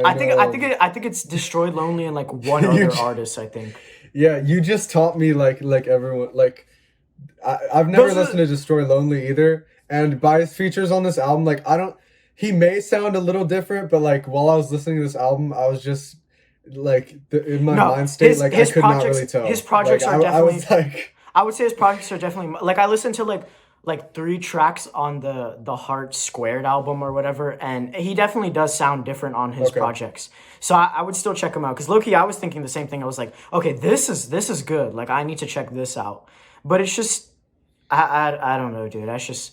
I think it's Destroyed Lonely and like one other artist, I think. Yeah, you just taught me like everyone like I've never listened to Destroy Lonely either, and by his features on this album, like he may sound a little different, but like while I was listening to this album, I was just like in my mind state, like I could not really tell. His projects like, are definitely. I was like, I would say his projects are definitely like I listened to like 3 tracks on the Heart Squared album or whatever, and he definitely does sound different on his projects. So I would still check him out, because low-key I was thinking the same thing. I was like, okay, this is good. Like I need to check this out. But it's just I don't know, dude. That's just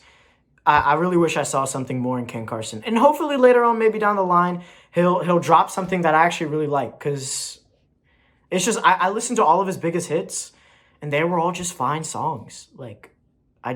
I really wish I saw something more in Ken Carson, and hopefully later on, maybe down the line, he'll drop something that I actually really like, because it's just I listened to all of his biggest hits, and they were all just fine songs. Like I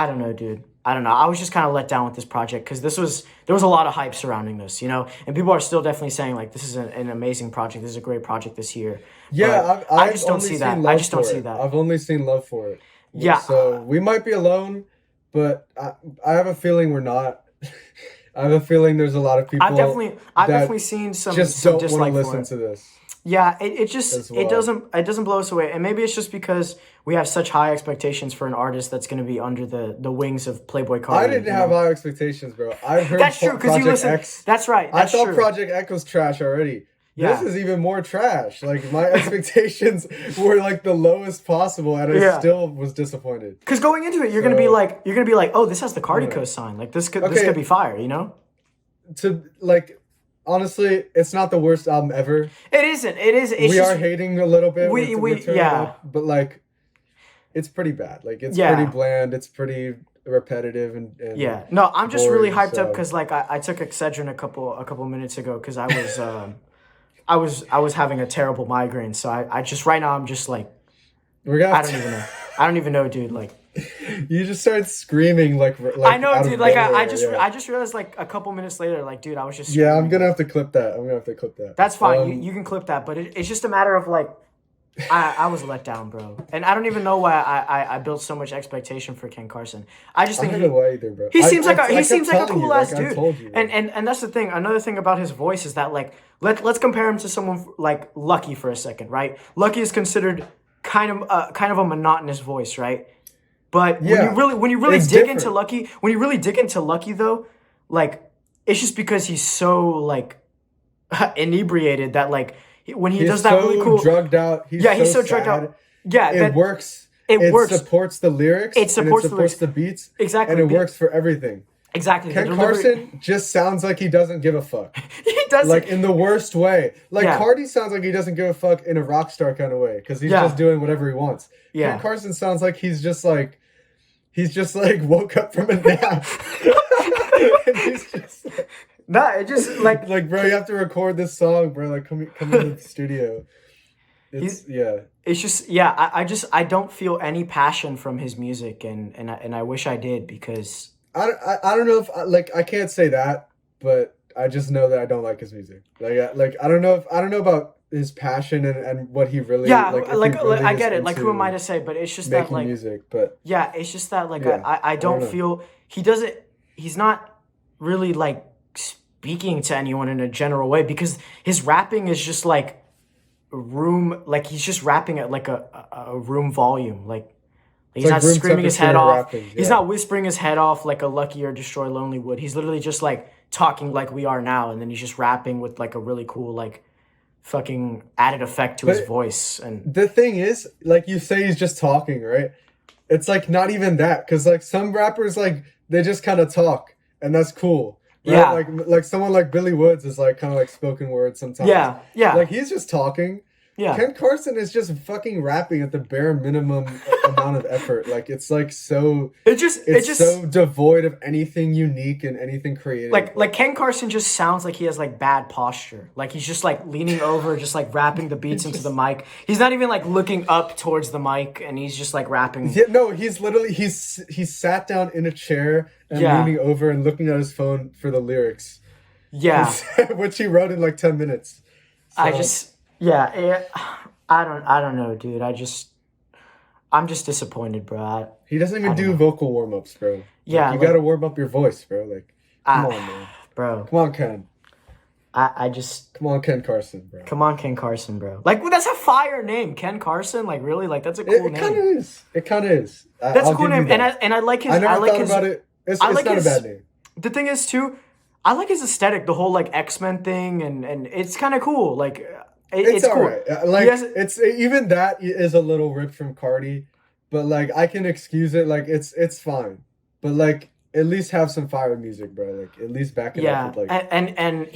don't know, dude. I don't know. I was just kind of let down with this project, because there was a lot of hype surrounding this, you know, and people are still definitely saying like this is an amazing project. This is a great project this year. Yeah, I just don't see that. I just don't see that. I've only seen love for it. Yeah. So we might be alone, but I have a feeling we're not. I have a feeling there's a lot of people. I've definitely seen some just some don't dislike want to for listen it. to this. Yeah, it just As well. it doesn't blow us away, and maybe it's just because we have such high expectations for an artist that's going to be under the wings of Playboy Cardi. I didn't have high expectations, bro. I heard That's true, because you listen. X. That's right. That's I thought true. Project X was trash already. Yeah. This is even more trash. Like my expectations were like the lowest possible, and I still was disappointed. Because going into it, you're gonna be like, oh, this has the Cardi cosign. Like this could be fire, you know? To like, honestly, it's not the worst album ever. It isn't. It is. It's we just, are hating a little bit. We but like, it's pretty bad. Like it's Yeah. pretty bland. It's pretty repetitive and yeah. No, I'm just really boring, hyped up because like I took Excedrin a couple minutes ago, because I was having a terrible migraine. So I just right now I'm just like we're gonna I don't even know, dude. Like You just started screaming like I know, out dude. of Like nowhere. I just realized like a couple minutes later, like, dude, I was just Yeah, I'm screaming. gonna have to clip that. I'm gonna have to clip that. That's fine. You can clip that, but it's just a matter of like I was let down, bro, and I don't even know why I built so much expectation for Ken Carson. I just I think don't know why either, bro. he seems like I he kept seems like a telling you, cool ass like I dude, told you, man. and that's the thing. Another thing about his voice is that like let's compare him to someone like Lucky for a second, right? Lucky is considered kind of a monotonous voice, right? But Yeah, when you really it's dig into different. Lucky, when you really dig into Lucky though, like it's just because he's so like inebriated that like when he He's does that really so cool, drugged out. He's yeah, he's so so drugged sad. out. Yeah, It that works. it It works. supports the lyrics It and it supports the supports lyrics the beats and exactly. it works for everything. Exactly, the Ken delivery. Carson just sounds like he doesn't give a fuck. He does Like it. in the worst way. Like Yeah, Cardi sounds like he doesn't give a fuck in a rock star kind of way because he's just yeah, doing whatever he wants. Ken yeah. Carson sounds like he's just like woke up from a nap. And he's just No, it just like bro, you have to record this song, bro. Like come into the studio. he's. Yeah. It's just yeah. I don't feel any passion from his music, and I wish I did because I don't know if like I can't say that, but I just know that I don't like his music. Like I don't know if I don't know about his passion and what he really yeah, like if he like really I is get it. Like who am I into to say? But it's just that making like music, but yeah, it's just that like yeah, I I don't don't know. feel he doesn't. He's not really like speaking to anyone in a general way because his rapping is just like room like he's just rapping at like a room volume like It's he's like not room screaming his head temperature off, rapping. he's Yeah. not whispering his head off like a Lucky or Destroy Lonely would. He's literally just like talking like we are now, and then he's just rapping with like a really cool like fucking added effect to his But voice. And the thing is, like you say he's just talking, right? It's like not even that cuz like some rappers like they just kind of talk and that's cool. Right? yeah, Like someone like Billy Woods is like kind of like spoken word sometimes. yeah, yeah, Like he's just talking. yeah, Ken Carson is just fucking rapping at the bare minimum amount of effort. Like it's like it it's just so devoid of anything unique and anything creative. like Ken Carson just sounds like he has like bad posture. Like he's just like leaning over, just like rapping the beats into the Just mic. He's not even like looking up towards the mic, and he's just like rapping. yeah, no, he's literally he's sat down in a chair and Yeah, leaning over and looking at his phone for the lyrics, yeah. which he wrote in like 10 minutes. I So just yeah. I don't know, dude. I'm just disappointed, bro. he doesn't I even don't do know. vocal warm ups, bro. Like Yeah, you like gotta warm up your voice, bro. Like come I, on, man. bro. Come on, Ken. I just Come on, Ken Carson, bro. come on, Ken Carson, bro. Like well, that's a fire name, Ken Carson. Like really, like that's a cool It kind name. of is. It kind of is. That's a I'll cool give you name, and that. I like his. I I never like thought his. about it. I It's like not a his. bad name. The thing is too, I like his aesthetic. The whole like X-Men thing, and it's kind of cool. Like It's it's all cool. right. He Like has it's even that is a little ripped from Cardi, but like I can excuse it. Like it's fine. But like at least have some fire music, bro. Like at least back it up yeah, with like and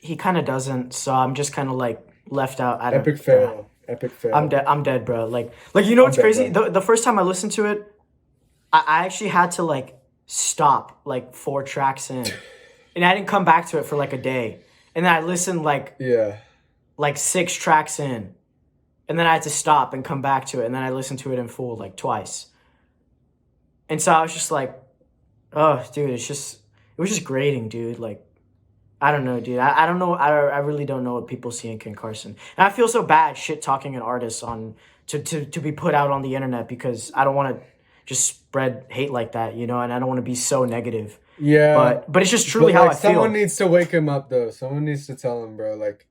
he kind of doesn't. So I'm just kind of like left out. I don't, epic bruh. fail. Epic fail. I'm dead, bro. Like you know I'm what's dead, crazy? bro. The first time I listened to it, I actually had to like stop like 4 tracks in, and I didn't come back to it for like a day, and then I listened Yeah. like 6 tracks in, and then I had to stop and come back to it, and then I listened to it in full like twice, and so I was just like, oh, dude, it was just grating, dude. Like I don't know, dude. I don't know. I really don't know what people see in Ken Carson. And I feel so bad shit talking an artist on to be put out on the internet because I don't want to just spread hate like that, you know, and I don't want to be so negative. Yeah. But it's just truly But how like I someone feel. needs to wake him up though. Someone needs to tell him, bro, like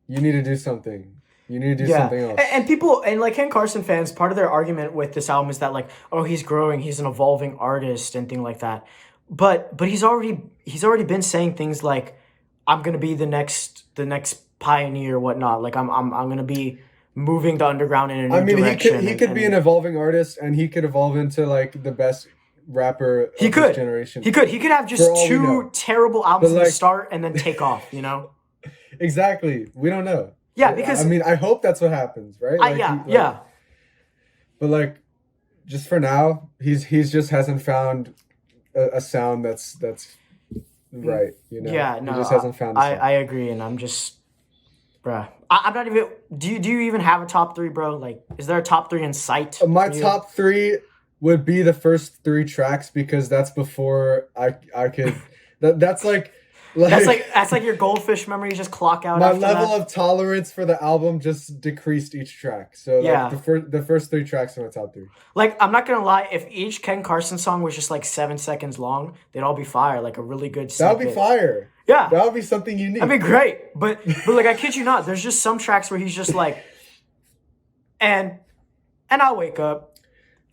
you need to do something. You need to do Yeah. something else. And people and like Ken Carson fans, part of their argument with this album is that like, oh, he's growing, he's an evolving artist and thing like that. But he's already been saying things like I'm gonna be the next pioneer, whatnot. Like I'm gonna be moving the underground in a I new mean, direction. he could be an evolving artist, and he could evolve into like the best rapper he of this could. generation. He could have For just all we know. two terrible But albums in the like, start and then take off, you know? exactly, we don't know. Yeah, I because mean, I hope that's what happens, right? Like, yeah. But like, just for now, he's just hasn't found a sound that's right. You know, Yeah, he no, just hasn't found. A sound. I agree, and I'm just, bruh. I'm not even. Do you even have a top three, bro? Like, is there a top three in sight? My for you? top three would be the first 3 tracks because that's before I could. That's like That's like your goldfish memory. You just clock out. my After level that. of tolerance for the album just decreased each track. So like Yeah. the first 3 tracks are my top 3. Like, I'm not gonna lie, if each Ken Carson song was just like 7 seconds long, they'd all be fire. Like a really good That would be snippet. fire. Yeah. That would be something unique. That'd be great. But like, I kid you not, there's just some tracks where he's just like, and I'll wake up,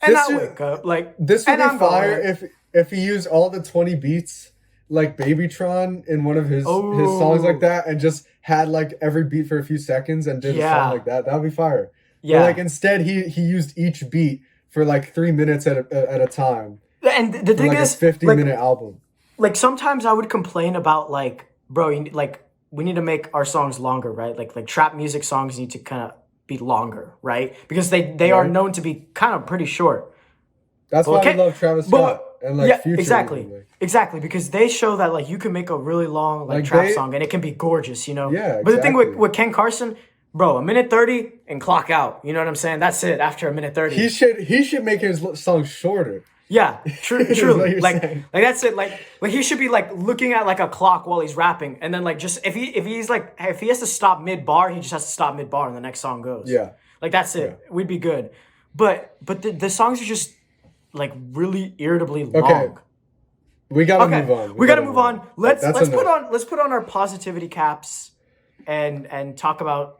and This I'll should- wake up, like This would and be I'm fire going. if he used all the 20 beats like Babytron in one of his songs like Oh. that and just had like every beat for a few seconds and did a Yeah. song like that. That would be fire. Yeah. But like instead he used each beat for like 3 minutes at a time. And the For thing like is, a 50-minute album. like sometimes I would complain about like, bro, like we need to make our songs longer, right? Like trap music songs need to kind of be longer, right? Because they are Right. known to be kind of pretty short. That's why Okay, I love Travis but- Scott and like yeah, Future. exactly. even, like- Exactly, because they show that like you can make a really long like Like, trap they- song and it can be gorgeous, you know. Yeah, But the thing exactly. with Ken Carson, bro, a minute 30 and clock out. You know what I'm saying? That's it. After a minute 30. He should make his songs shorter. Yeah, Is truly. what you're Like saying. that's it. Like he should be like looking at like a clock while he's rapping, and then like just if he has to stop mid bar, he just has to stop mid bar, and the next song goes. Yeah. Like that's it. We'd be good. But the songs are just like really irritably long. Okay. We gotta Okay, move on. we gotta move on. Let's That's put enough. on our positivity caps, and talk about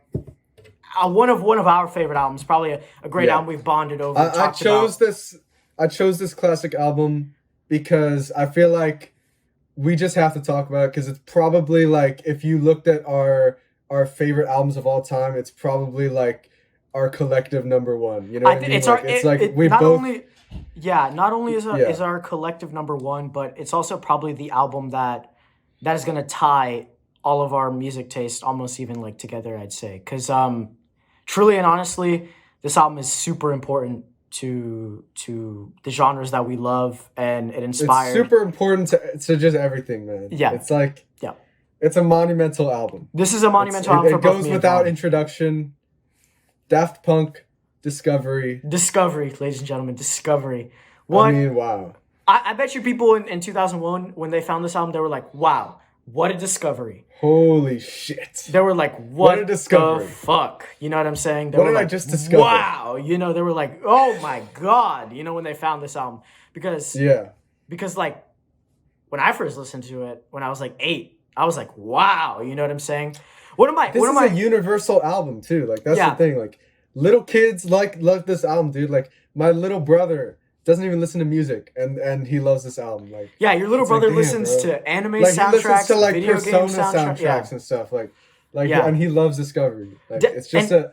one of our favorite albums. Probably a great Yeah. album we've bonded over. I talked chose about. this. I chose this classic album because I feel like we just have to talk about it because it's probably like if you looked at our favorite albums of all time, it's probably like our collective number one. You know what I mean? It's Like, our. it's like we not both. only. Yeah, not only is Yeah. is our collective number one, but it's also probably the album that is gonna tie all of our music taste almost even like together. I'd say because truly and honestly, this album is super important to the genres that we love, and it inspired. It's super important to just everything, man. Yeah. It's like Yeah. it's a monumental album. This is a monumental album It for both goes me and without Tom. introduction. Daft Punk, Discovery. Discovery, ladies and gentlemen, Discovery. I One, mean, wow. I bet you people in 2001 when they found this album, they were like, "Wow, what a discovery!" Holy shit. They were like, "What a discovery. the fuck?" You know what I'm saying? They What were did I like, just discover? Wow, you know, they were like, "Oh my god!" You know, when they found this album because Yeah. like when I first listened to it when I was like 8, I was like, "Wow," you know what I'm saying? This is a universal album too. Like that's Yeah. the thing. Like little kids love this album, dude. Like my little brother doesn't even listen to music, and he loves this album. Like Yeah, your little it's like, brother damn, listens bro. to anime like he soundtracks, listens to like video Persona game soundtracks. soundtracks and stuff. Like Yeah. and he loves Discovery. Like D- it's just and- a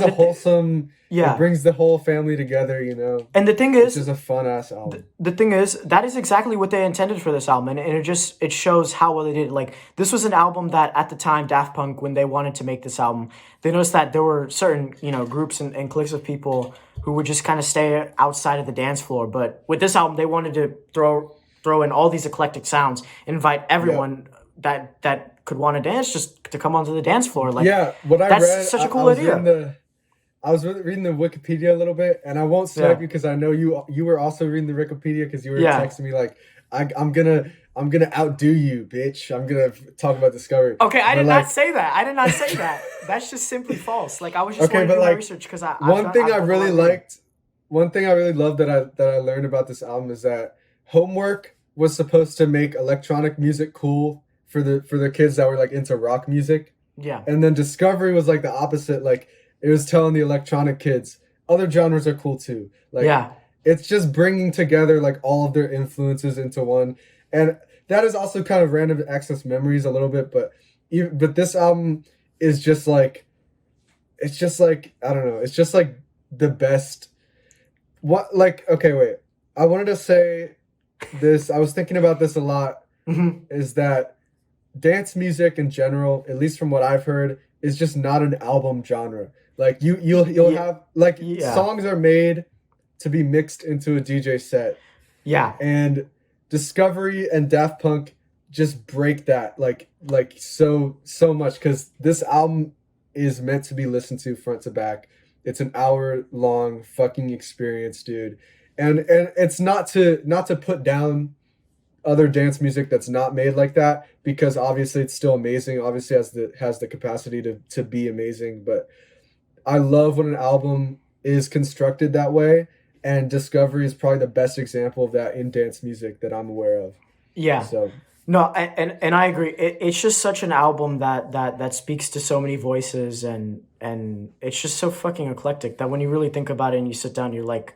the- wholesome. Yeah. It brings the whole family together. You know. And the thing It's is, just a fun ass album. the thing is, that is exactly what they intended for this album, and it shows how well they did it. Like this was an album that at the time Daft Punk, when they wanted to make this album, they noticed that there were certain groups and cliques of people who would just kind of stay outside of the dance floor. But with this album, they wanted to throw in all these eclectic sounds, invite everyone that could want to dance just to come onto the dance floor. Like Yeah, what I that's read, such a I cool was idea. I was reading the Wikipedia a little bit, and I won't snipe Yeah. you because I know you were also reading the Wikipedia because you were Yeah. texting me like I'm gonna outdo you, bitch. I'm gonna talk about Discovery. Okay, I But, did like, not say that. I did not say that. That's just simply false. Like I was just Okay, wanting to but, do my like, research because I one thing I really loved that I learned about this album is that Homework was supposed to make electronic music cool for the kids that were like into rock music. Yeah. And then Discovery was like the opposite. Like it was telling the electronic kids other genres are cool too. Like Yeah. it's just bringing together like all of their influences into one. And that is also kind of random access memories a little bit, but this album is just like I don't know. It's just like the best. What like okay wait. I wanted to say this. I was thinking about this a lot. Mhm. Is that dance music in general, at least from what I've heard, is just not an album genre. Like you'll Yeah. have like Yeah. songs are made to be mixed into a DJ set, Yeah. and Discovery and Daft Punk just break that like so much because this album is meant to be listened to front to back. It's an hour long fucking experience, dude. and it's not to put down other dance music that's not made like that, because obviously it's still amazing. Obviously has the capacity to be amazing, but I love when an album is constructed that way, and Discovery is probably the best example of that in dance music that I'm aware of. Yeah. So No, and I agree. It's just such an album that speaks to so many voices, and it's just so fucking eclectic that when you really think about it and you sit down, you're like,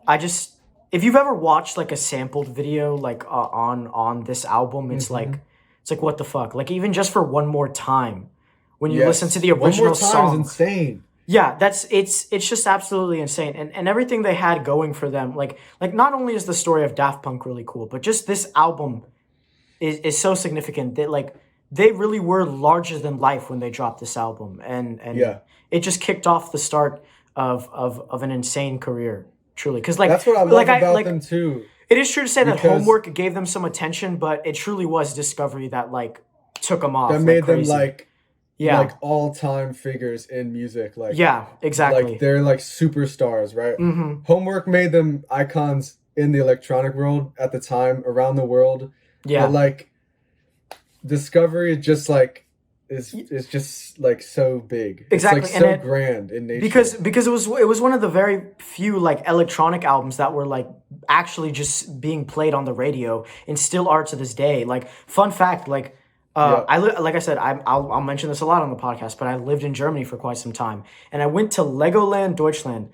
I just if you've ever watched like a sampled video like on this album, it's like what the fuck? Like even just for One More Time, when you listen to the One More original Time song, is insane. yeah, it's just absolutely insane. And everything they had going for them, like not only is the story of Daft Punk really cool, but just this album is so significant that like they really were larger than life when they dropped this album. And Yeah. it just kicked off the start of an insane career, truly. Because like That's what I love about them too. it is true to say that Because Homework gave them some attention, but it truly was Discovery that like took them off. that like made them crazy. like Yeah. all-time figures in music. Like Yeah, exactly. like they're like superstars, right? Mm-hmm. Homework made them icons in the electronic world at the time, around the world. Yeah. But like Discovery just like is just like so big. Exactly, It's and like so grand in nature. because it was one of the very few like electronic albums that were like actually just being played on the radio and still are to this day. Like fun fact, like like I said, I'll mention this a lot on the podcast, but I lived in Germany for quite some time, and I went to Legoland Deutschland,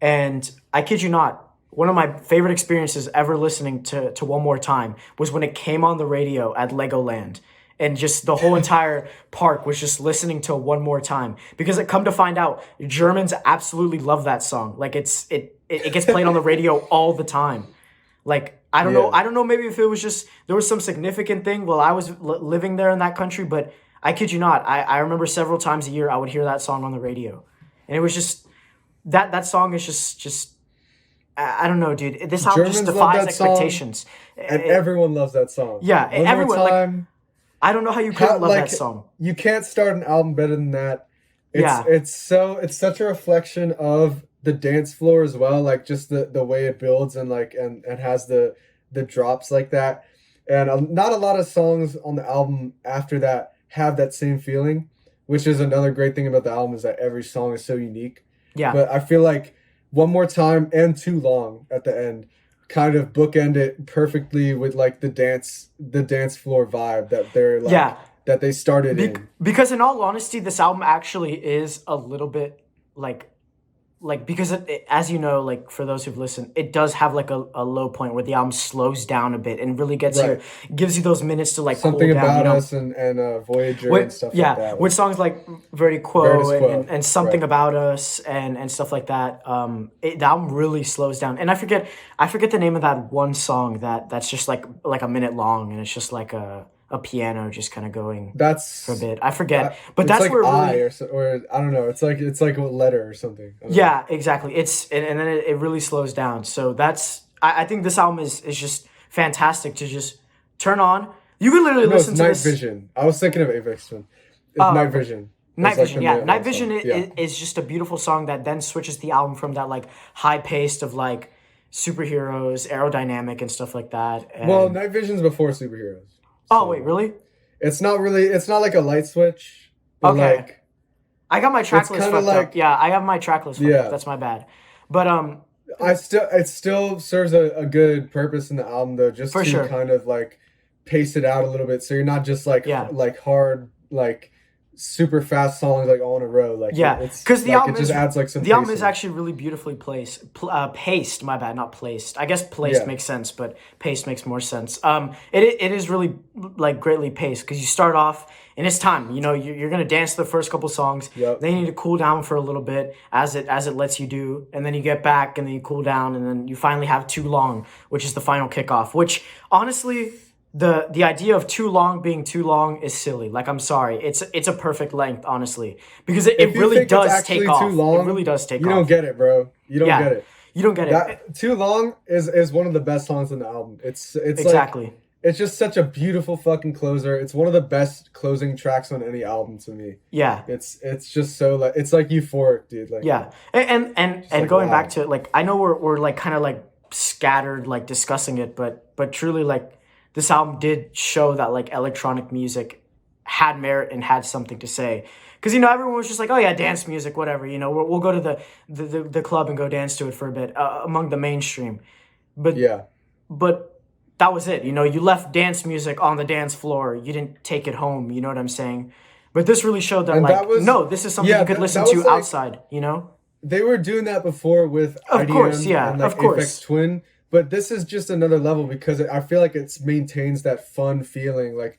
and I kid you not, one of my favorite experiences ever listening to One More Time was when it came on the radio at Legoland. And just the whole entire park was just listening to One More Time, because it come to find out Germans absolutely love that song. Like it gets played on the radio all the time. Like I don't know maybe if it was just there was some significant thing while I was living there in that country, but I kid you not, I remember several times a year I would hear that song on the radio, and it was just that song is just I don't know, dude. This album just Germans love defies that song, expectations, and everyone loves that song. Yeah, One everyone More Time. I don't know how you couldn't love that song. You can't start an album better than that. Yeah. It's such a reflection of the dance floor as well, like just the way it builds and like and has the drops like that. And not a lot of songs on the album after that have that same feeling, which is another great thing about the album, is that every song is so unique. Yeah. But I feel like One More Time and Too Long at the end kind of bookend it perfectly with like the dance floor vibe that they're like that they started in. Because in all honesty, this album actually is a little bit like because as you know, like for those who've listened, it does have like a low point where the album slows down a bit and really gives you those minutes to like Something cool down, About you know? Us and Voyager and stuff like that. With songs like Verdi Quo and Something About Us and stuff like that. The album really slows down, and I forget the name of that one song that's just like a minute long, and it's just like a piano just kind of going for a bit. I forget, but that's like where I really, or I don't know. It's like a letter or something. Yeah, exactly. It's and then it really slows down. So I think this album is just fantastic to just turn on. You can literally listen to this. Night Vision. I was thinking of Avex one. It's Night Vision. Night Vision, yeah. Night Vision is just a beautiful song that then switches the album from that like high paced of like superheroes, aerodynamic and stuff like that. And well, Night Vision's before superheroes. Oh wait, really? It's not like a light switch. But like I got my track list fucked up. Yeah, I have my track list fucked up. That's my bad. But it still serves a good purpose in the album though, just for to sure. kind of like pace it out a little bit, so you're not just like hard like super fast songs like all in a row. Like because the album just adds like some. The album is actually really beautifully paced. My bad, not placed. I guess placed makes sense, but paced makes more sense. It is really like greatly paced because you start off and it's time. You know, you're gonna dance the first couple songs. Yep. Then you need to cool down for a little bit as it lets you do, and then you get back and then you cool down and then you finally have Too Long, which is the final kickoff. Which honestly, the idea of too long being too long is silly. Like, I'm sorry, it's a perfect length, honestly, because it really does take off. It really does take off. You don't get it, bro. You don't get it. You don't get it. Too Long is one of the best songs in the album. It's exactly. Like, it's just such a beautiful fucking closer. It's one of the best closing tracks on any album to me. Yeah. It's just so like it's like euphoric, dude. Like Yeah. And like, going wow. back to it, like I know we're like kind of like scattered like discussing it, but truly like this album did show that like electronic music had merit and had something to say. Because everyone was just like, oh yeah, dance music, whatever. We'll go to the club and go dance to it for a bit among the mainstream. But yeah. But that was it. You left dance music on the dance floor. You didn't take it home. You know what I'm saying? But this really showed that, And like, that was- no, this is something yeah, you could that- listen that to was, like- outside, They were doing that before with Of IDM course, yeah, and like of course. Aphex Twin, but this is just another level because I feel like it maintains that fun feeling. Like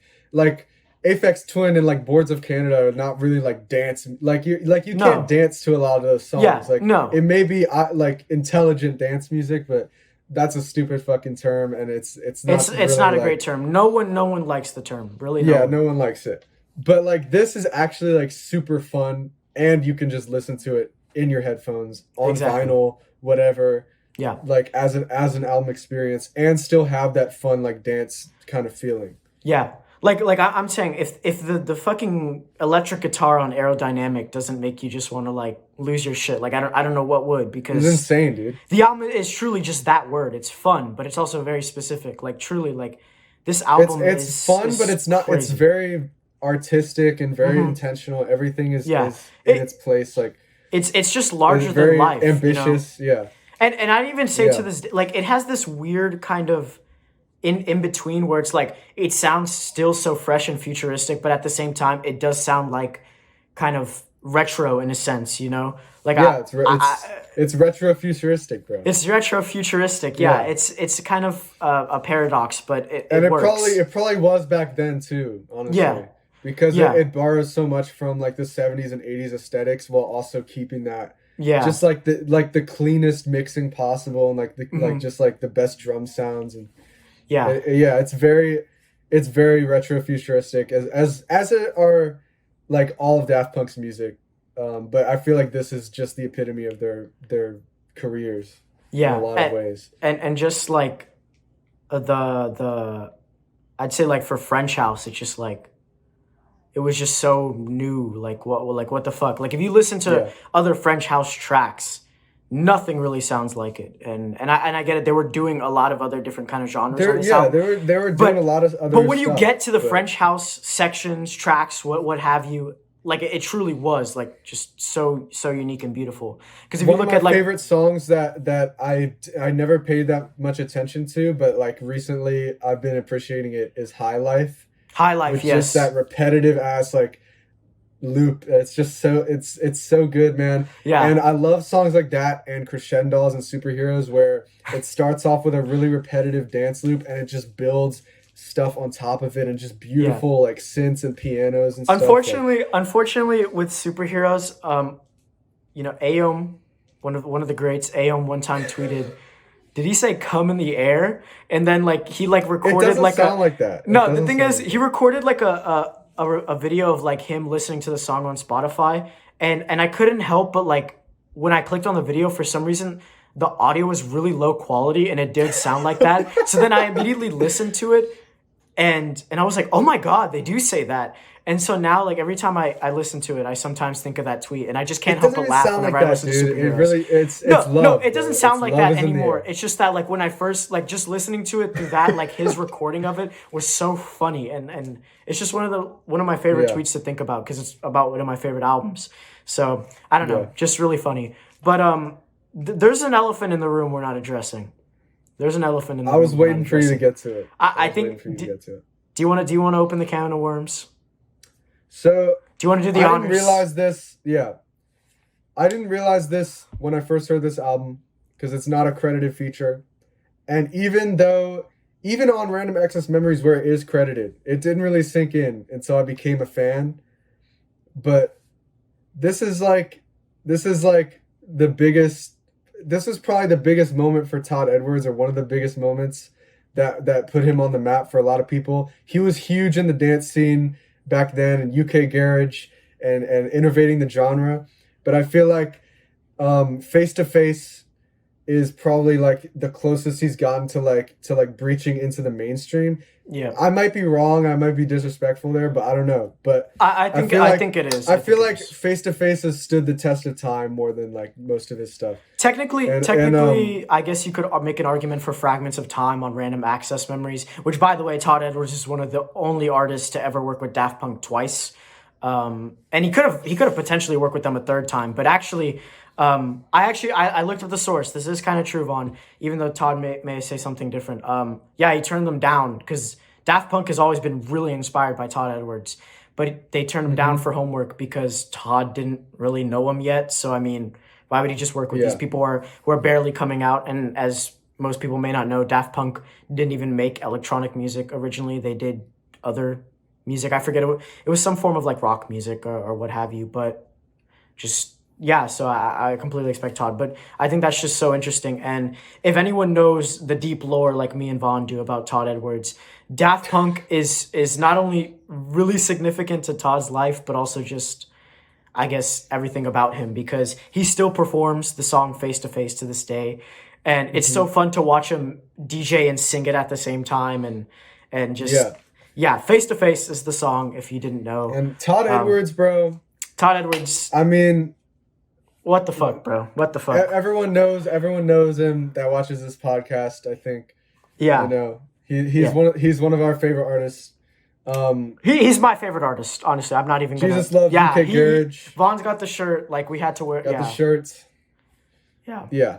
Aphex Twin and like Boards of Canada are not really like dance. Like you No. can't dance to a lot of those songs. Yeah, like no. it may be like intelligent dance music, but that's a stupid fucking term, and it's not. It's really, not a like, great term. No one likes the term. Really, Yeah, one. no one likes it. But like this is actually like super fun, and you can just listen to it in your headphones on Exactly. vinyl, whatever. Yeah. Like as an album experience, and still have that fun like dance kind of feeling. Yeah. Like I'm saying, if the fucking electric guitar on Aerodynamic doesn't make you just want to like lose your shit, like I don't know what would, because It's insane, dude. the album is truly just that word. It's fun, but it's also very specific. Like truly, like this album It's fun, but it's not. crazy. It's very artistic and very intentional. Everything is in its place. Like It's just larger it's very than life. ambitious. Yeah. And I'd even say to Yeah. this, like, it has this weird kind of in between where it's like it sounds still so fresh and futuristic, but at the same time it does sound like kind of retro in a sense, Like Yeah, it's retro futuristic, bro. it's retro futuristic. Yeah, it's kind of a paradox, but it works. It probably was back then too, honestly. Yeah. Because Yeah. it borrows so much from like the 70s and 80s aesthetics while also keeping that Yeah. just like the cleanest mixing possible and like the Mm-hmm. like just like the best drum sounds and Yeah. it's very retro futuristic as it are like all of Daft Punk's music. But I feel like this is just the epitome of their careers Yeah. in a lot of ways. And just like the I'd say like for French House, it's just like it was just so new. Like what the fuck? Like if you listen to other French House tracks, nothing really sounds like it. And I get it. They were doing a lot of other different kind of genres on this album. They were doing a lot of other But when you stuff, get to the but- French House sections, tracks, what have you, like it truly was like just so unique and beautiful. Because if you One look of my at like favorite songs that I never paid that much attention to, but like recently I've been appreciating it is High Life. High Life, Which yes, just that repetitive ass like loop. It's just so it's so good, man. Yeah. And I love songs like that and Crescendos and Superheroes where it starts off with a really repetitive dance loop and it just builds stuff on top of it and just beautiful like synths and pianos and stuff. Unfortunately, with Superheroes, Aom, one of the greats, Aom one time tweeted, did he say "come in the air"? And then like he like It recorded doesn't like sound like that. It No, the doesn't thing sound is, like he recorded like a video of like him listening to the song on Spotify, and I couldn't help but like when I clicked on the video, for some reason the audio was really low quality and it did sound like that. So then I immediately listened to it, and I was like, oh my god, they do say that. And so now, like every time I listen to it, I sometimes think of that tweet, and I just can't help but laugh whenever I listen to Superheroes. It really, it's love. No, it doesn't bro. sound It's like love that is in the anymore. air. It's just that like when I first like just listening to it through that, like his recording of it was so funny, and it's just one of my favorite Yeah. tweets to think about because it's about one of my favorite albums. So I don't know, Yeah. just really funny. But there's an elephant in the room we're not addressing. There's an elephant in the room. I was we're not waiting for you to addressing. get to it. I was think- waiting for you to get to it. Do you want to open the can of worms? So Do you want to do the I honors? didn't realize this. Yeah, I didn't realize this when I first heard this album because it's not a credited feature, and even on Random Access Memories where it is credited, it didn't really sink in until I became a fan. But this is the biggest. This is probably the biggest moment for Todd Edwards, or one of the biggest moments that put him on the map for a lot of people. He was huge in the dance scene back then in UK garage and innovating the genre. But I feel like Face to Face is probably like the closest he's gotten to breaching into the mainstream. Yeah. I might be wrong. I might be disrespectful there, but I don't know. But I think it is. I feel like Face to Face has stood the test of time more than like most of his stuff. Technically, I guess you could make an argument for Fragments of Time on Random Access Memories, which, by the way, Todd Edwards is one of the only artists to ever work with Daft Punk twice. And he could have potentially worked with them a third time, but actually, I looked up the source. This is kind of true, Vaughn, even though Todd may say something different. Yeah, he turned them down because Daft Punk has always been really inspired by Todd Edwards, but they turned him down for homework because Todd didn't really know him yet. So, I mean, why would he just work with these people who are barely coming out? And as most people may not know, Daft Punk didn't even make electronic music originally. They did other music. I forget, it was some form of like rock music or what have you, but just... Yeah, so I completely expect Todd, but I think that's just so interesting. And if anyone knows the deep lore like me and Vaughn do about Todd Edwards, Daft Punk is not only really significant to Todd's life, but also just, I guess, everything about him, because he still performs the song Face to Face to this day. And it's so fun to watch him DJ and sing it at the same time. And just, Face to Face is the song, if you didn't know. And Todd Edwards, bro. Todd Edwards. I mean... What the fuck, bro? What the fuck? Everyone knows him that watches this podcast, I think. Yeah. You know, he's one of our favorite artists. He's my favorite artist, honestly. I'm not even gonna... Jesus Love, UK Gurge. Vaughn's got the shirt, like we had to wear. Got the shirts. Yeah. Yeah.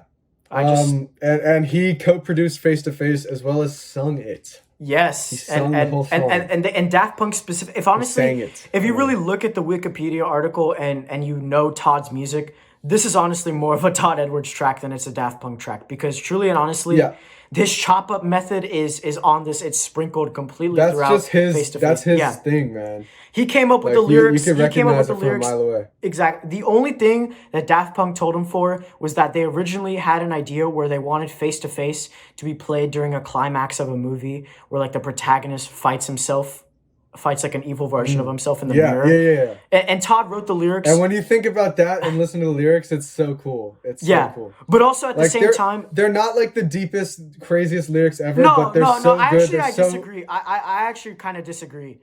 And he co-produced Face to Face as well as sung it. Yes, he sung the whole song. And Daft Punk specific. If honestly, if you really look at the Wikipedia article and you know Todd's music, this is honestly more of a Todd Edwards track than it's a Daft Punk track, because truly and honestly, this chop up method is on this. It's sprinkled completely throughout. That's his thing, man. He came up with the lyrics. You can recognize it from a mile away. Exactly. The only thing that Daft Punk told him for was that they originally had an idea where they wanted Face to Face to be played during a climax of a movie where like the protagonist fights like an evil version of himself in the mirror. Yeah. And Todd wrote the lyrics. And when you think about that and listen to the lyrics, it's so cool. It's so cool. But also at the same time, they're not like the deepest, craziest lyrics ever, but they're so good. I disagree. I actually kind of disagree.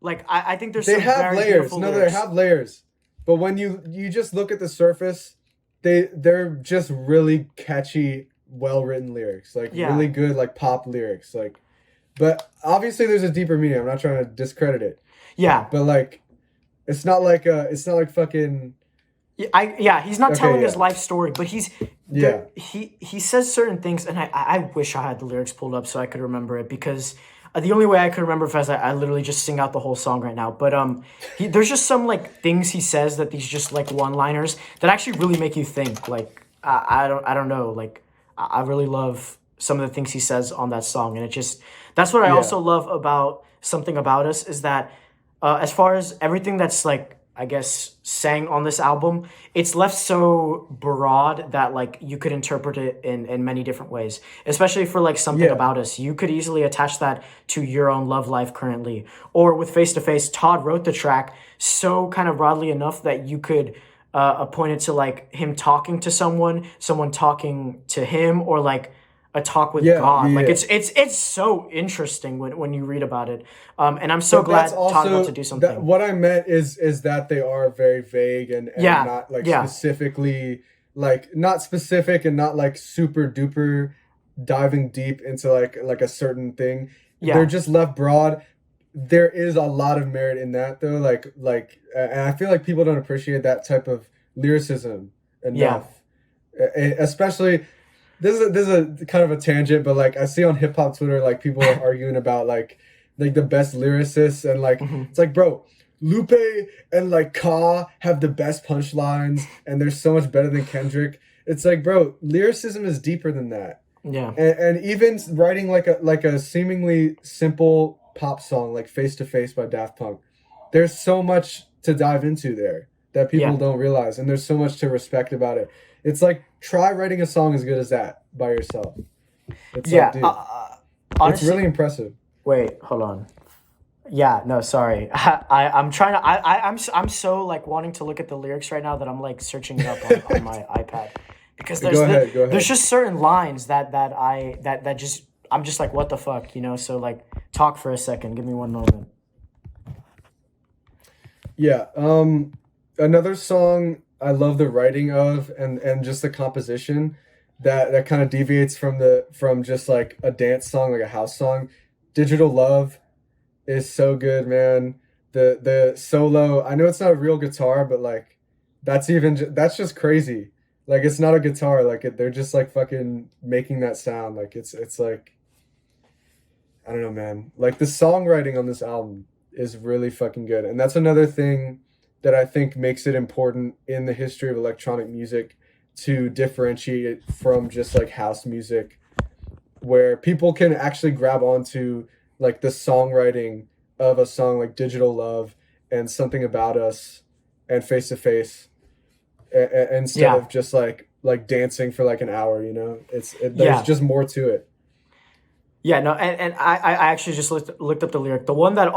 Like, I think there's they have layers. No, they have layers. But when you just look at the surface, they're just really catchy, well-written lyrics. Like, really good, like, pop lyrics. Like, but obviously there's a deeper meaning. I'm not trying to discredit it. Yeah. But, like, it's not like fucking... he's not telling his life story, but he says certain things, and I wish I had the lyrics pulled up so I could remember it, because... the only way I could remember is I literally just sing out the whole song right now. But there's just some like things he says that these just like one-liners that actually really make you think. Like I don't know. Like I really love some of the things he says on that song, and that's what I also love about Something About Us, is that as far as everything that's like, I guess, sang on this album, it's left so broad that like you could interpret it in many different ways, especially for like Something About Us. You could easily attach that to your own love life currently, or with Face to Face, Todd wrote the track so kind of broadly enough that you could point it to like him talking to someone talking to him, or like a talk with God. Like it's so interesting when you read about it. And I'm so glad Todd got to do something. What I meant is that they are very vague and not like specifically, like not specific and not like super duper diving deep into like a certain thing. They're just left broad. There is a lot of merit in that though. And I feel like people don't appreciate that type of lyricism enough. Especially, this is a kind of a tangent, but like I see on hip hop Twitter, like people are arguing about like the best lyricists, and like it's like, bro, Lupe and like Ka have the best punchlines, and they're so much better than Kendrick. It's like, bro, lyricism is deeper than that. Yeah. And even writing like a seemingly simple pop song like Face to Face by Daft Punk, there's so much to dive into there that people don't realize, and there's so much to respect about it. It's like, try writing a song as good as that by yourself. It's like, dude, honestly, it's really impressive. Wait, hold on. Yeah, no, sorry. I'm trying to. I'm so like wanting to look at the lyrics right now that I'm like searching it up on my iPad, because Go ahead. Go there's ahead. just certain lines that just I'm just like, what the fuck, you know? So like, talk for a second. Give me one moment. Yeah. Another song I love the writing of and just the composition that kind of deviates from just like a dance song, like a house song. Digital Love is so good, man. The solo, I know it's not a real guitar, but like that's just crazy. Like it's not a guitar, like they're just like fucking making that sound. Like it's like I don't know, man. Like the songwriting on this album is really fucking good. And that's another thing that I think makes it important in the history of electronic music to differentiate it from just like house music, where people can actually grab onto like the songwriting of a song like Digital Love and Something About Us and Face to Face instead Yeah, of just like dancing for like an hour, you know? There's yeah. just more to it. Yeah, no, and I actually just looked up the lyric. The one that I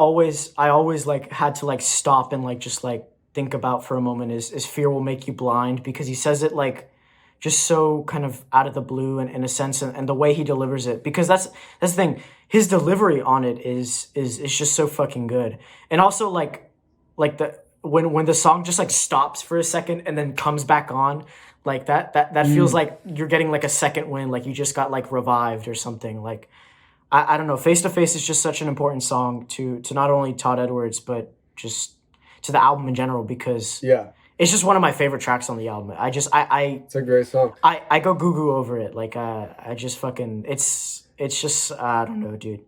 always like had to like stop and like just like think about for a moment is fear will make you blind, because he says it like just so kind of out of the blue and in a sense, and the way he delivers it, because that's the thing. His delivery on it is just so fucking good. And also like the when the song just like stops for a second and then comes back on, like that feels Mm, like you're getting like a second win, like you just got like revived or something. Like I don't know. Face to Face is just such an important song to not only Todd Edwards, but just to the album in general, because yeah, it's just one of my favorite tracks on the album. it's a great song. I go goo goo over it. Like I just fucking it's just I don't know, dude.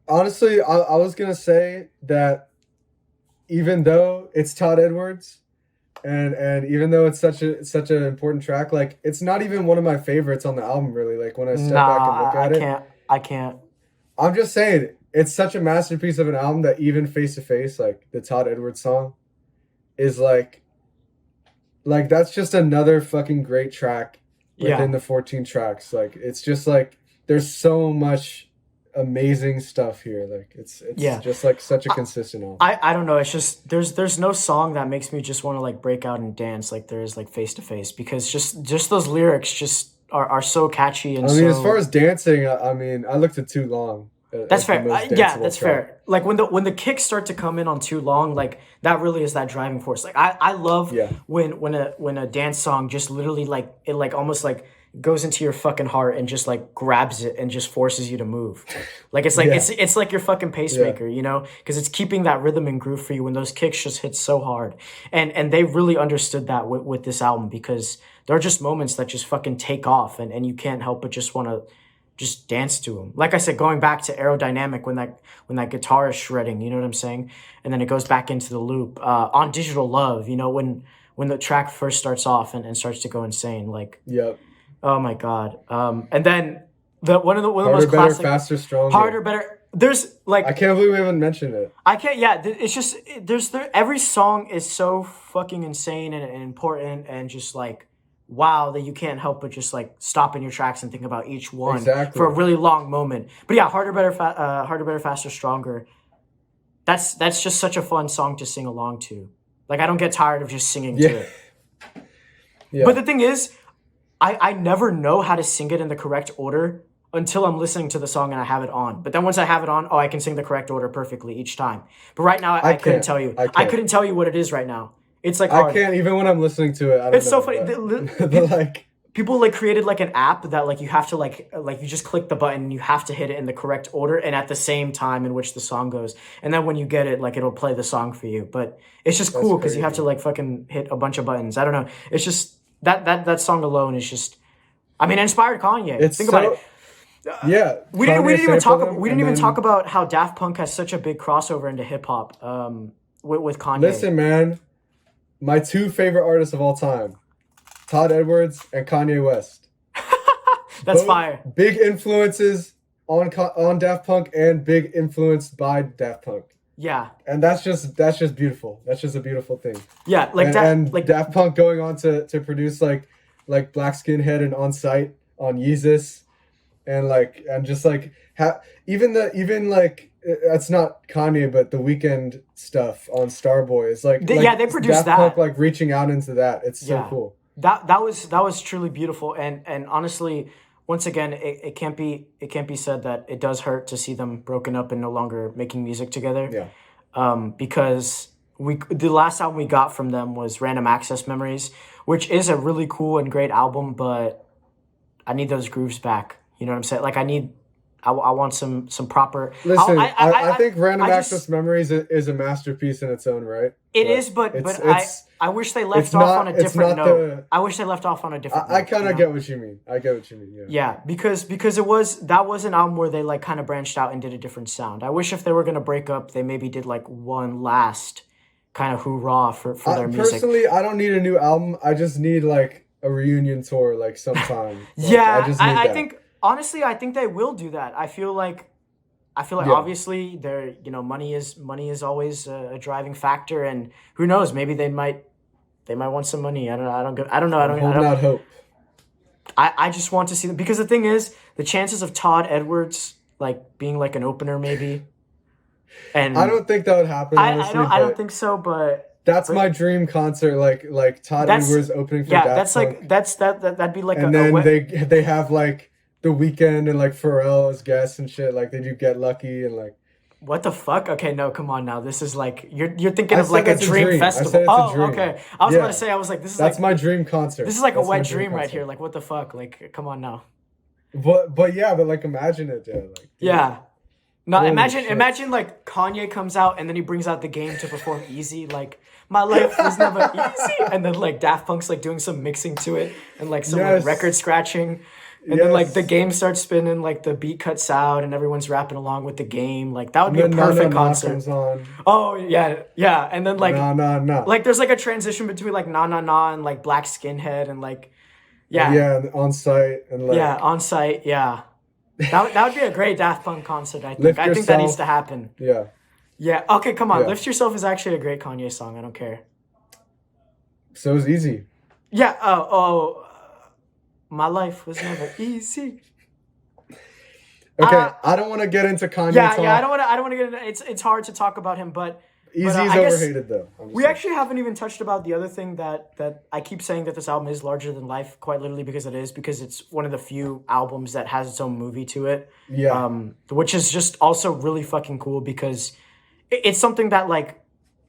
Honestly, I was gonna say that even though it's Todd Edwards and even though it's such an important track, like it's not even one of my favorites on the album really. Like when I step back and look Nah, I at it, can't. I can't. I'm just saying it's such a masterpiece of an album that even Face to Face, like the Todd Edwards song, is like that's just another fucking great track Yeah. within the 14 tracks. Like it's just like there's so much amazing stuff here. Like it's Yeah. just like such a consistent album. I don't know. It's just there's no song that makes me just want to like break out and dance like there is like Face to Face, because just those lyrics just are so catchy and I mean, as far so. as dancing, I mean, I looked at Too Long That's as the fair. most Yeah, danceable that's track. fair. Like when the kicks start to come in on Too Long, like that really is that driving force. Like I love Yeah, when a dance song just literally like it like almost like goes into your fucking heart and just like grabs it and just forces you to move. Like it's like yeah, it's like your fucking yeah. pacemaker, you know? Because it's keeping that rhythm and groove for you when those kicks just hit so hard. And they really understood that with this album, because there are just moments that just fucking take off, and you can't help but just want to just dance to them. Like I said, going back to Aerodynamic, when that guitar is shredding, you know what I'm saying? And then it goes back into the loop. On Digital Love, you know, when the track first starts off and starts to go insane, like, Yep. oh my god. And then one of the Harder, most better, classic, faster, stronger. harder, better. There's like I can't believe we haven't mentioned it. I can't. Yeah, it's just every song is so fucking insane and important and just like wow, that you can't help but just like stop in your tracks and think about each one for a Exactly. really long moment. But yeah, harder, better, faster, stronger. That's just such a fun song to sing along to. Like I don't get tired of just singing to Yeah, it. But yeah. the thing is, I never know how to sing it in the correct order until I'm listening to the song and I have it on. But then once I have it on, oh, I can sing the correct order perfectly each time. But right now, I I couldn't can't. tell you. I I can't. couldn't tell you what it is right now. It's like I hard. can't even when I'm listening to it. I don't It's so know, funny. but like, People like created like an app that like you have to like you just click the button and you have to hit it in the correct order and at the same time in which the song goes. And then when you get it, like it'll play the song for you. But it's just that's cool because you have to crazy. like fucking hit a bunch of buttons. I don't know. It's just that song alone is just. I mean, it inspired Kanye. It's Think about it. so yeah. We Kanye didn't even sampled talk him, we didn't and even talk then about how Daft Punk has such a big crossover into hip hop with Kanye. listen, man. My two favorite artists of all time, Todd Edwards and Kanye West. That's Both fire. big influences on Daft Punk and big influenced by Daft Punk. Yeah. And that's just beautiful. That's just a beautiful thing. Yeah, like And, that and like Daft Punk going on to produce like Black Skinhead and On Sight on Yeezus and just like even like that's not Kanye but the Weeknd stuff on Starboy is like yeah, they produced Daft Punk that. like reaching out into that. It's so Yeah. cool. That was truly beautiful, and honestly, once again, it can't be said that it does hurt to see them broken up and no longer making music together. Yeah. Because the last album we got from them was Random Access Memories, which is a really cool and great album, but I need those grooves back. You know what I'm saying? Like I want some proper. Listen, I think Random I Access just Memories is a masterpiece in its own right. it But is, but it's but I it's I wish they it's left off on not a it's different not note. the I wish they left off on a different I note. kind of get what you mean. I get what you mean. Yeah. Yeah, because that was an album where they like kind of branched out and did a different sound. I wish if they were gonna break up, they maybe did like one last kind of hoorah for their music. Personally, I don't need a new album. I just need like a reunion tour, like sometime. Like, I Yeah, just need I that. think honestly, I think they will do that. I feel like Yeah. obviously they're money is always a driving factor, and who knows, maybe they might want some money. I don't know. I don't know. I'm holding out hope. I just want to see them because the thing is, the chances of Todd Edwards like being like an opener maybe, and I don't think that would happen, honestly, I don't but think so, but that's my dream concert. Like Todd that's Edwards opening for yeah, Daft that's like Punk, that'd be like and a then wet. they have like The Weeknd and like Pharrell as guests and shit. Like they do Get Lucky and like What the fuck? Okay, no, come on now. This is like you're thinking I of said like a that's a dream dream. I festival. said it's a Oh, dream. okay. I was about to Yeah, say I was like this is that's like my dream concert. this is like a That's my wet dream dream right here. concert. Like what the fuck? Like come on now. But yeah, but like imagine it, dude. Like dude, Yeah. No, holy imagine shit. imagine like Kanye comes out and then he brings out the game to perform Easy, like my life was never easy, and then like Daft Punk's like doing some mixing to it and like some like record Yes, scratching, and then like the yes. game starts spinning, like the beat cuts out and everyone's rapping along with the game. Like that would And be a then Na Na perfect Na concert. comes on. Oh yeah, yeah, and then Na Na Na. like there's like a transition between like Na Na Na and like Black Skinhead and like And yeah, yeah, and on site and yeah, like on site, yeah. That would be a great Daft Punk concert, I think. lift I think that needs yourself. to happen. Yeah, Yeah. Okay, come on. yeah. Lift Yourself is actually a great Kanye song. I don't care. So it's easy. Yeah. My life was never easy. Okay, Uh, I don't want to get into Kanye yeah, yeah. I talk. don't want to. I don't want to get into. It's hard to talk about him, but Easy is I guess overrated though. I'm just we saying. actually haven't even touched about the other thing that I keep saying that this album is larger than life, quite literally because it is, because it's one of the few albums that has its own movie to it. Yeah, Which is just also really fucking cool because it's something that like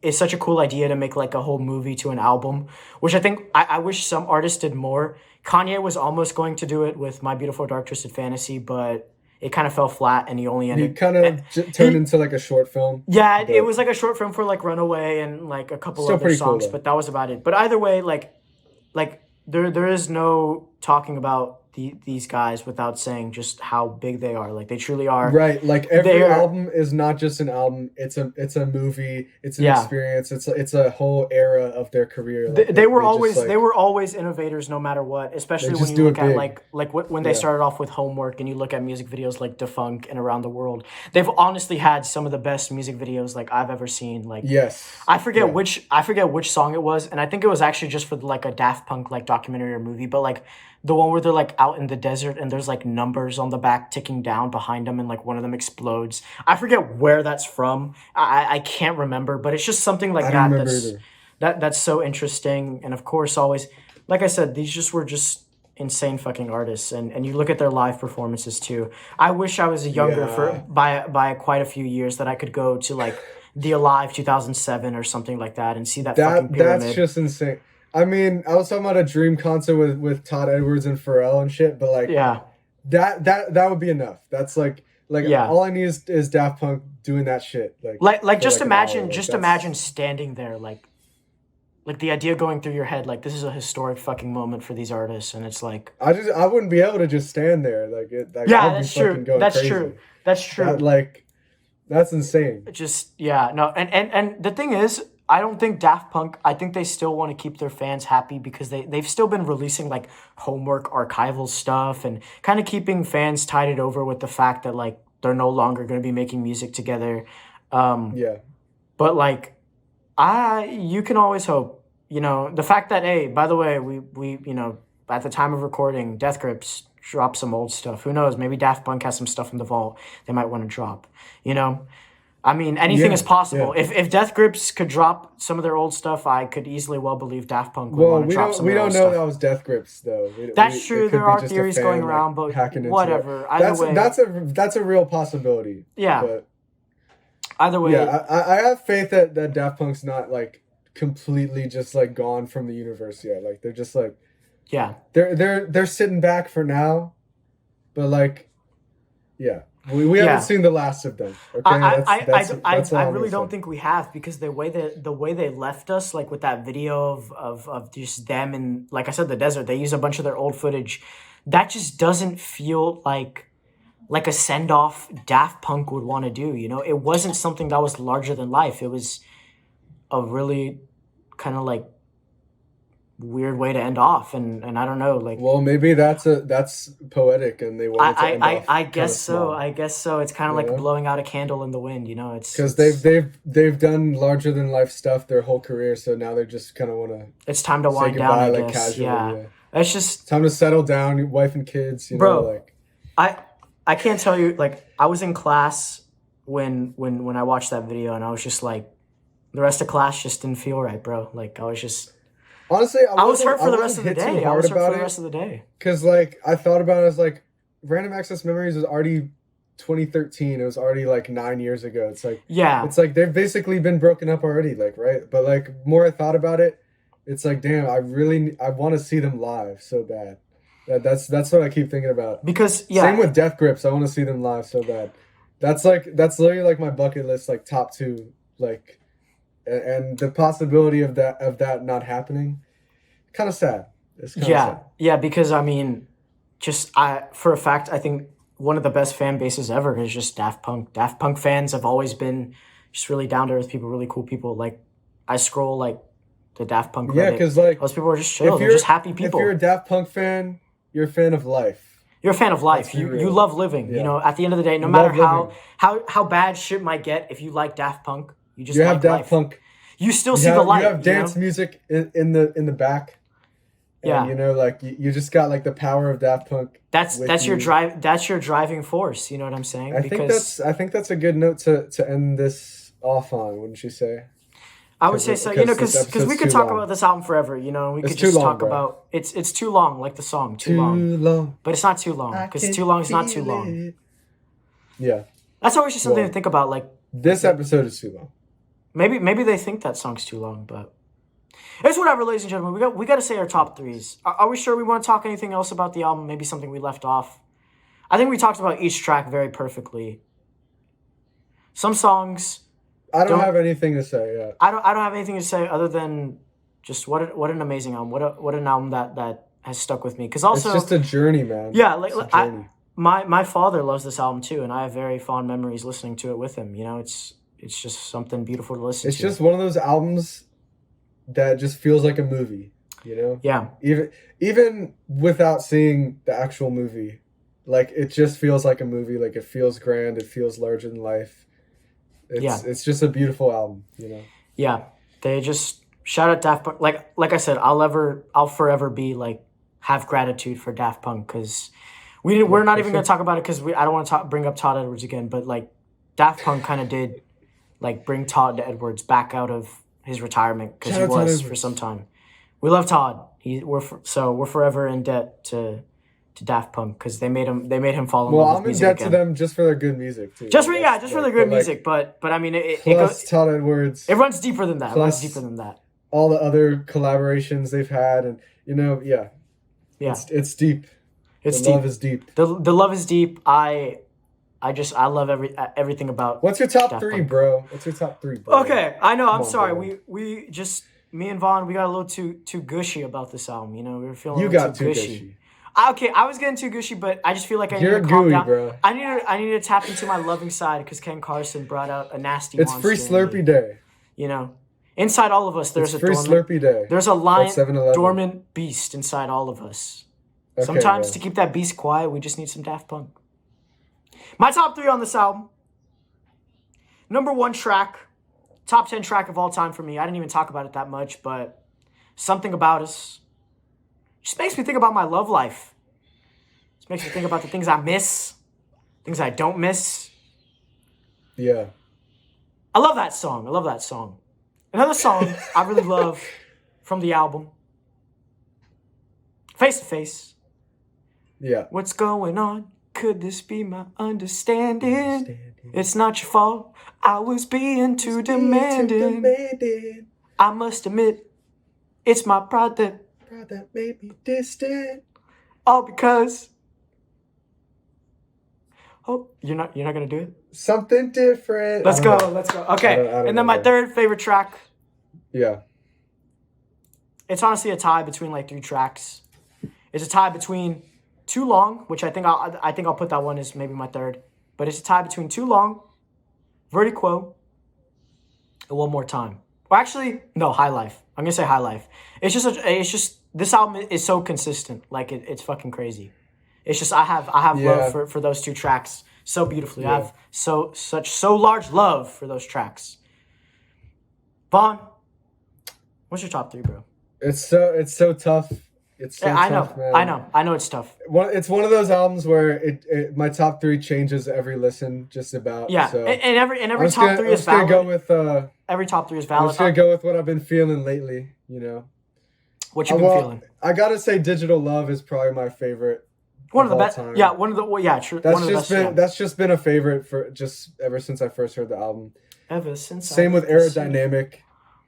is such a cool idea to make like a whole movie to an album, which I think I wish some artists did more. Kanye was almost going to do it with My Beautiful Dark Twisted Fantasy, but it kind of fell flat and he only he ended. kind of turned into like a short film, Yeah, it but was like a short film for like Runaway and like a couple still other pretty cool songs, though. but that was about it. But either way, like there is no talking about these guys without saying just how big they are. Like they truly are. Right, like every They're album is not just an album. It's a movie. It's an yeah. experience. It's a whole era of their career. They, Like they were they just always they like were always innovators no matter what, they especially when just you do look it at big. when they Yeah, started off with Homework and you look at music videos like Defunk and Around the World. They've honestly had some of the best music videos like I've ever seen. Like yes, yeah. I forget which song it was, and I think it was actually just for like a Daft Punk like documentary or movie, but like the one where they're like out in the desert and there's like numbers on the back ticking down behind them and like one of them explodes. I forget where that's from. I can't remember, but it's just something like I don't that remember either. that's so interesting. And of course always like I said, these just were just insane fucking artists, and you look at their live performances too. I wish I was younger for Yeah, by quite a few years that I could go to like the Alive 2007 or something like that and see that fucking that's pyramid. just insane. I mean, I was talking about a dream concert with Todd Edwards and Pharrell and shit, but like Yeah. that would be enough. That's like Yeah. all I need is Daft Punk doing that shit Like for just like an hour. imagine Like just that's imagine standing there like the idea going through your head like this is a historic fucking moment for these artists, and it's like I wouldn't be able to just stand there like I yeah, would be that's fucking true. going That's crazy. true. That's That true. like that's insane. Just yeah, no, and the thing is, I don't think Daft Punk. I think they still want to keep their fans happy because they've still been releasing like Homework archival stuff and kind of keeping fans tided over with the fact that like they're no longer going to be making music together. Um, Yeah. but like you can always hope. You know, the fact that hey, by the way, we at the time of recording, Death Grips dropped some old stuff. Who knows? Maybe Daft Punk has some stuff in the vault they might want to drop. You know. I mean, anything Yeah, is possible. yeah. If Death Grips could drop some of their old stuff, I could easily well believe Daft Punk would Well, want to drop some of we their don't old know stuff. that was Death Grips though. That's It true. could There be are just a theories going fan like around, but hacking into it. whatever. Either way, That's a real possibility. yeah. But Either way, yeah, I have faith that Daft Punk's not like completely just like gone from the universe yet. Like they're just like yeah. they're sitting back for now, but like yeah. We Yeah. haven't seen the last of them. Okay, that's all I I'm really gonna don't say. think we have, because the way they left us, like with that video of just them in, like I said, the desert. They use a bunch of their old footage. That just doesn't feel like a send off Daft Punk would want to do. You know, it wasn't something that was larger than life. It was a really kind of like weird way to end off, and I don't know, like. Well, maybe that's poetic, and they wanted to end off I kind of guess so. small. I guess so. It's kind of You like know? blowing out a candle in the wind. You know, Because it's they've done larger than life stuff their whole career, so now they just kind of want to it's time to say wind down. goodbye, I like guess. casually. Yeah. Yeah. It's just, Time to settle down, your wife and kids. You know, bro. like I can't tell you. Like, I was in class when I watched that video, and I was just like, the rest of class just didn't feel right, bro. Like, I was just. honestly, I was hurt for the wasn't rest of the hit too day. I hard was hurt about for the it. rest of the day. Because, like, I thought about it as, like, Random Access Memories was already 2013. It was already, like, 9 years ago. Yeah. It's like they've basically been broken up already, like, right? But, like, more I thought about it, it's like, damn, I want to see them live so bad. That's what I keep thinking about. Because, yeah. Same with Death Grips. I want to see them live so bad. That's literally, like, my bucket list, like, top two, like, and the possibility of that not happening, kind of sad. It's kind of Yeah. sad. Yeah, because, I mean, for a fact, I think one of the best fan bases ever is just Daft Punk. Daft Punk fans have always been just really down to earth people, really cool people. Like, I scroll, like, the Daft Punk Reddit. Yeah, because, like, those people are just chill. They're just happy people. If you're a Daft Punk fan, you're a fan of life. You're a fan of life. Let's be You real. love living. Yeah. You know, at the end of the day, no You matter love how bad shit might get, if you like Daft Punk, you just You like have Daft life. Punk. You still see the light. You have dance know? music in the back. And, Yeah. you know, like you just got like the power of Daft Punk. That's with your you. drive. That's your driving force. You know what I'm saying? I think that's a good note to end this off on. Wouldn't you say? I would say so. You know, because this because we episode's could too talk long. about this album forever. You know, we It's could too just long, talk bro. about it's too long, like the song, too long. But it's not too long, because too long is not too long. Yeah, That's always just something Well, to think about. Like, this episode is too long. maybe they think that song's too long, but it's whatever, ladies and gentlemen. We got to say our top threes. Are we sure we want to talk anything else about the album? Maybe something we left off. I think we talked about each track very perfectly. Some songs. I don't have anything to say. Yeah, I don't have anything to say other than just what an amazing album. What an album that has stuck with me. Because also, it's just a journey, man. yeah, like It's a journey. my father loves this album too, and I have very fond memories listening to it with him. You know, it's just something beautiful to listen It's to. just one of those albums that just feels like a movie. You know, Yeah, even without seeing the actual movie, like it just feels like a movie. Like it feels grand. It feels larger than life. It's just a beautiful album. You know. yeah. They just shout out Daft Punk. Like I said, I'll forever be like have gratitude for Daft Punk, because we're not even going to talk about it because I don't want to bring up Todd Edwards again. But like Daft Punk kind of did like bring Todd Edwards back out of his retirement, because Shout he out Todd was for Edwards. some time. We love Todd. We're forever in debt to Daft Punk, because they made him fall in Well, love I'm with in music debt again. to them just for their good music too. Just for That's, the like, good but, like, music, but I mean it plus goes, Todd Edwards, it runs deeper than that. It runs plus deeper than that. all the other collaborations they've had, and you know, yeah, Yeah, it's deep. it's The deep. love is deep. The love is deep. I love everything about. What's your top Daft three, Punk. bro? What's your top three, bro? Okay, I know. I'm Come on, sorry. bro. We just me and Vaughn, we got a little too gushy about this album. You know, we were feeling You a little got too gushy. Okay, I was getting too gushy, but I just feel like I need You're to calm gooey, down. bro. I need to tap into my loving side, because Ken Carson brought out a nasty. It's monster free in me. Slurpee day. You know, inside all of us, there's It's a free dormant. Slurpee day. There's a lion, 7-Eleven. dormant beast inside all of us. Okay, Sometimes bro. to keep that beast quiet, we just need some Daft Punk. My top three on this album. Number one track, top 10 track of all time for me. I didn't even talk about it that much, but Something About Us just makes me think about my love life. Just makes me think about the things I miss, things I don't miss. Yeah. I love that song. I love that song. Another song I really love from the album, Face to Face. Yeah. What's going on? Could this be my understanding? It's not your fault. I was being too demanding. I must admit, it's my pride that made me distant. all because. Oh, you're not gonna do it? Something different. Let's go. Okay, I don't and then my third favorite track. Yeah. It's honestly a tie between like 3 tracks. It's a tie between Too Long, which I think I'll put that one as maybe my third. But it's a tie between Too Long, Vertigo, and One More Time. Or actually, no, High Life. I'm gonna say High Life. It's just this album is so consistent. Like it's fucking crazy. It's just I have love for those 2 tracks so beautifully. I have so large love for those tracks. Vaughn, what's your top 3, bro? It's so tough. It's so tough, man. I know it's tough. It's one of those albums where my top 3 changes every listen, just about. Yeah, so. and every top 3 is valid. Every top 3 is valid. I'm just gonna go with what I've been feeling lately. You know, what you've been feeling. I gotta say, Digital Love is probably my favorite. One of the best. Yeah, one of the. Well, yeah, true. That's just been a favorite for just ever since I first heard the album. Ever since. Same with Aerodynamic.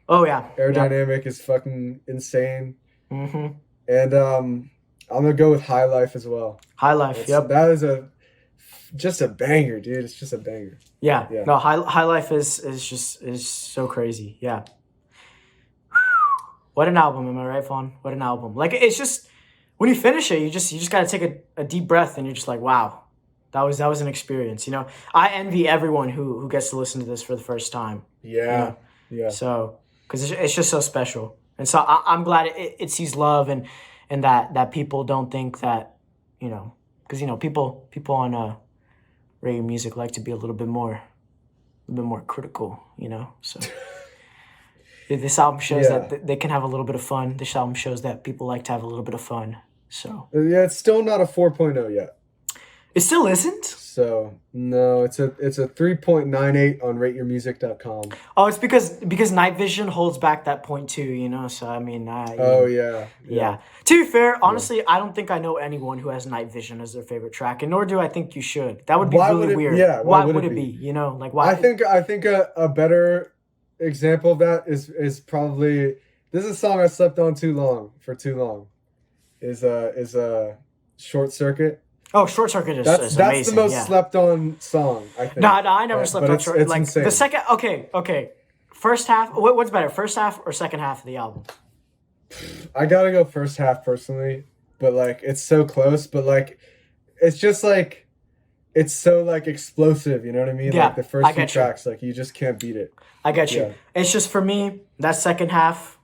Oh yeah. Aerodynamic is fucking insane. Mm-hmm. And I'm gonna go with High Life as well. High Life. Yep. That is just a banger, dude. It's just a banger. Yeah. No, High Life is so crazy. Yeah. What an album, am I right, Vaughn? What an album. Like it's just when you finish it, you just gotta take a deep breath and you're just like, wow, that was an experience. You know, I envy everyone who gets to listen to this for the first time. Yeah. You know? Yeah. So, because it's just so special, and so I'm glad it sees love and that people don't think that, you know, because you know people on radio music like to be a little bit more critical, you know. So this album shows that they can have a little bit of fun. This album shows that people like to have a little bit of fun. So yeah, it's still not a 4.0 yet. It still isn't? So no, it's a 3.98 on rateyourmusic.com. Oh, it's because Night Vision holds back that point too, you know. So I mean, yeah. To be fair, honestly, I don't think I know anyone who has Night Vision as their favorite track, and nor do I think you should. That would be really weird. Yeah, why would it be? You know, like why? I think a better example of that is probably this is a song I slept on too long. Is a Short Circuit. Oh, Short Circuit is that's amazing. That's the most slept on song, I think. No, I never slept on Short. It's like insane. The second, okay. First half. What's better, first half or second half of the album? I gotta go first half personally, but like it's so close. But like, it's just like it's so like explosive. You know what I mean? Yeah, like the first few tracks, like you just can't beat it. I get you. It's just for me that second half.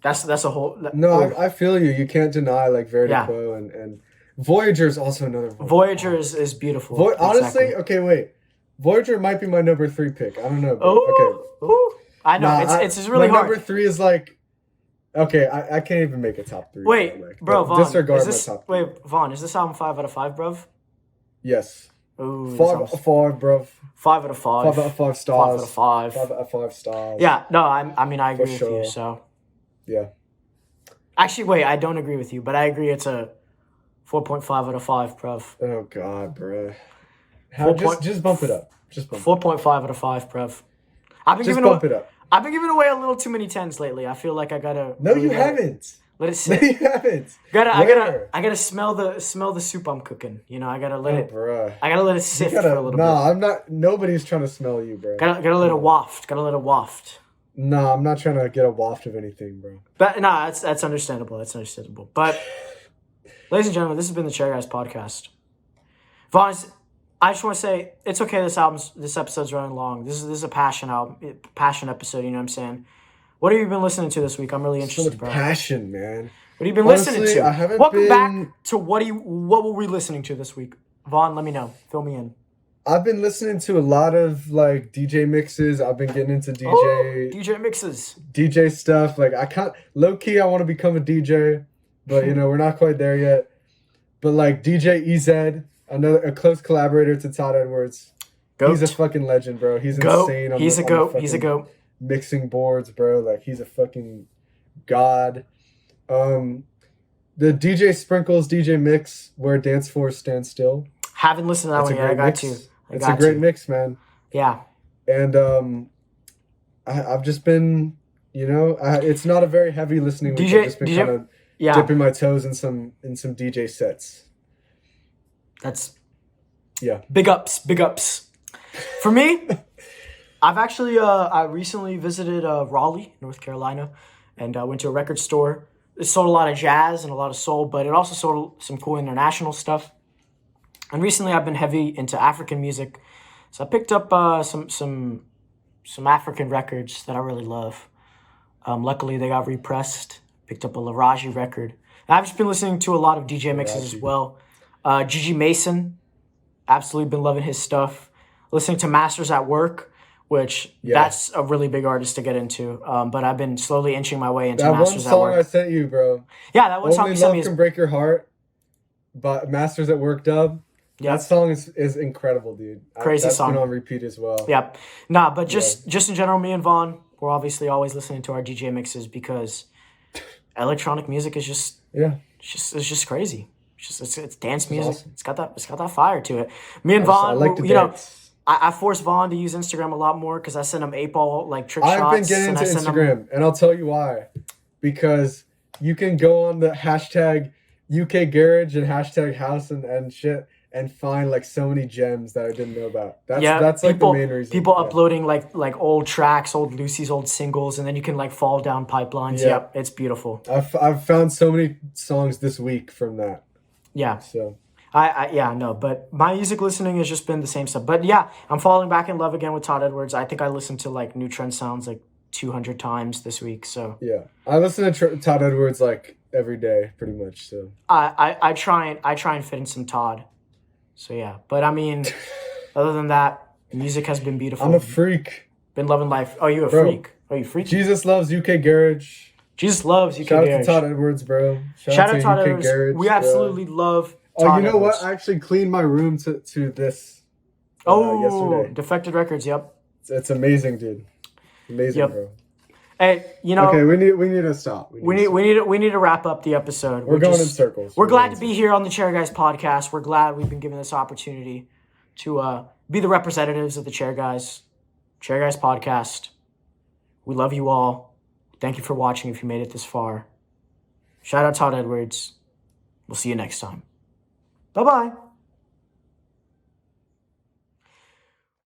That's a whole. No, I feel you. You can't deny like Vertigo and Voyager is also another. Voyager is beautiful. Honestly, okay, wait. Voyager might be my number 3 pick. I don't know. But, I know it's really my hard. Number 3 is like, okay, I can't even make a top 3. Wait, bro, Vaughn. Disregard my top 3. Wait, Vaughn, is this album 5 out of 5, bruv? Yes. Ooh, 5 out of 5, bruv. 5 out of 5. 5 out of 5 stars. 5 out of 5. 5 out of 5 stars. Yeah, no, I mean I agree with you. So. Yeah. Actually, wait, I don't agree with you, but I agree it's a 4.5 out of 5, bruv. Oh God, bro. Just bump it up. 4.5 out of 5, bruv. Bump it up. I've been giving away a little too many 10s lately. I feel like I gotta. No, you haven't. Let it sit. No, you haven't. I gotta smell the soup I'm cooking. You know, I gotta let it. Bro. I gotta let it sift for a little bit. I'm not. Nobody's trying to smell you, bro. Gotta let it waft. Gotta let it waft. No, I'm not trying to get a waft of anything, bro. But no, that's understandable. That's understandable. But, ladies and gentlemen, this has been the Chair Guys podcast. Vaughn, I just want to say it's okay. This episode's running long. This is a passion episode. You know what I'm saying? What have you been listening to this week? I'm really interested, bro. Passion, man. What have you been listening to? I haven't Welcome back to what were we listening to this week? Vaughn, let me know. Fill me in. I've been listening to a lot of like DJ mixes. I've been getting into DJ mixes. DJ stuff. Like low key I want to become a DJ, but you know, we're not quite there yet. But like DJ EZ, a close collaborator to Todd Edwards. He's a Goat. fucking legend, bro. He's Goat. insane on He's the a on the goat. He's a fucking goat. mixing boards, bro. Like he's a fucking god. The DJ Sprinkles DJ mix where dance floors stand still. Haven't listened to that It's a one yet. I great got mix. to. It's a great mix, man. Yeah. And I've just been, it's not a very heavy listening week. I've just been kind of dipping my toes in some DJ sets. That's yeah. Big ups. For me, I've actually I recently visited Raleigh, North Carolina, and went to a record store. It sold a lot of jazz and a lot of soul, but it also sold some cool international stuff. And recently, I've been heavy into African music, so I picked up some African records that I really love. Luckily, they got repressed. Picked up a Laraji record. And I've just been listening to a lot of DJ mixes as well. Gigi Mason, absolutely been loving his stuff. Listening to Masters at Work, which that's a really big artist to get into. But I've been slowly inching my way into Masters at Work. That one song I sent you, bro. Yeah, that one song you sent me. Only Love Can Break Your Heart, but Masters at Work dub. Yep. That song is incredible, dude. Crazy song. That's been on repeat as well. Yep. Nah, but just in general, me and Vaughn, we're obviously always listening to our DJ mixes because electronic music is just it's just crazy. It's dance music. Awesome. It's got that fire to it. Me and Vaughn, I force Vaughn to use Instagram a lot more because I send him 8-ball trick shots. I've been getting into Instagram, and I'll tell you why. Because you can go on the hashtag UK Garage and hashtag House and shit, and find so many gems that I didn't know about. That's the main reason. People uploading old tracks, old Lucy's old singles, and then you can fall down pipelines. Yep, it's beautiful. I've found so many songs this week from that. Yeah. So but my music listening has just been the same stuff. But yeah, I'm falling back in love again with Todd Edwards. I think I listened to New Trend Sounds 200 times this week. So yeah, I listen to Todd Edwards every day, pretty much. So I try and fit in some Todd. So yeah, but I mean, other than that, music has been beautiful. I'm a freak. Been loving life. Oh, you a freak? Oh, you freak? Jesus loves UK Garage. Jesus loves UK Shout Garage. Shout out to Todd Edwards, bro. Shout out to Todd Edwards. Garage, we absolutely love Todd you know Edwards. what? I actually cleaned my room to this yesterday. Defected Records, yep. It's amazing, dude. Amazing, bro. Hey, Okay, we need to stop. We need to wrap up the episode. We're going in circles. We're glad to be here on the Chair Guys podcast. We're glad we've been given this opportunity to be the representatives of the Chair Guys podcast. We love you all. Thank you for watching if you made it this far. Shout out Todd Edwards. We'll see you next time. Bye-bye.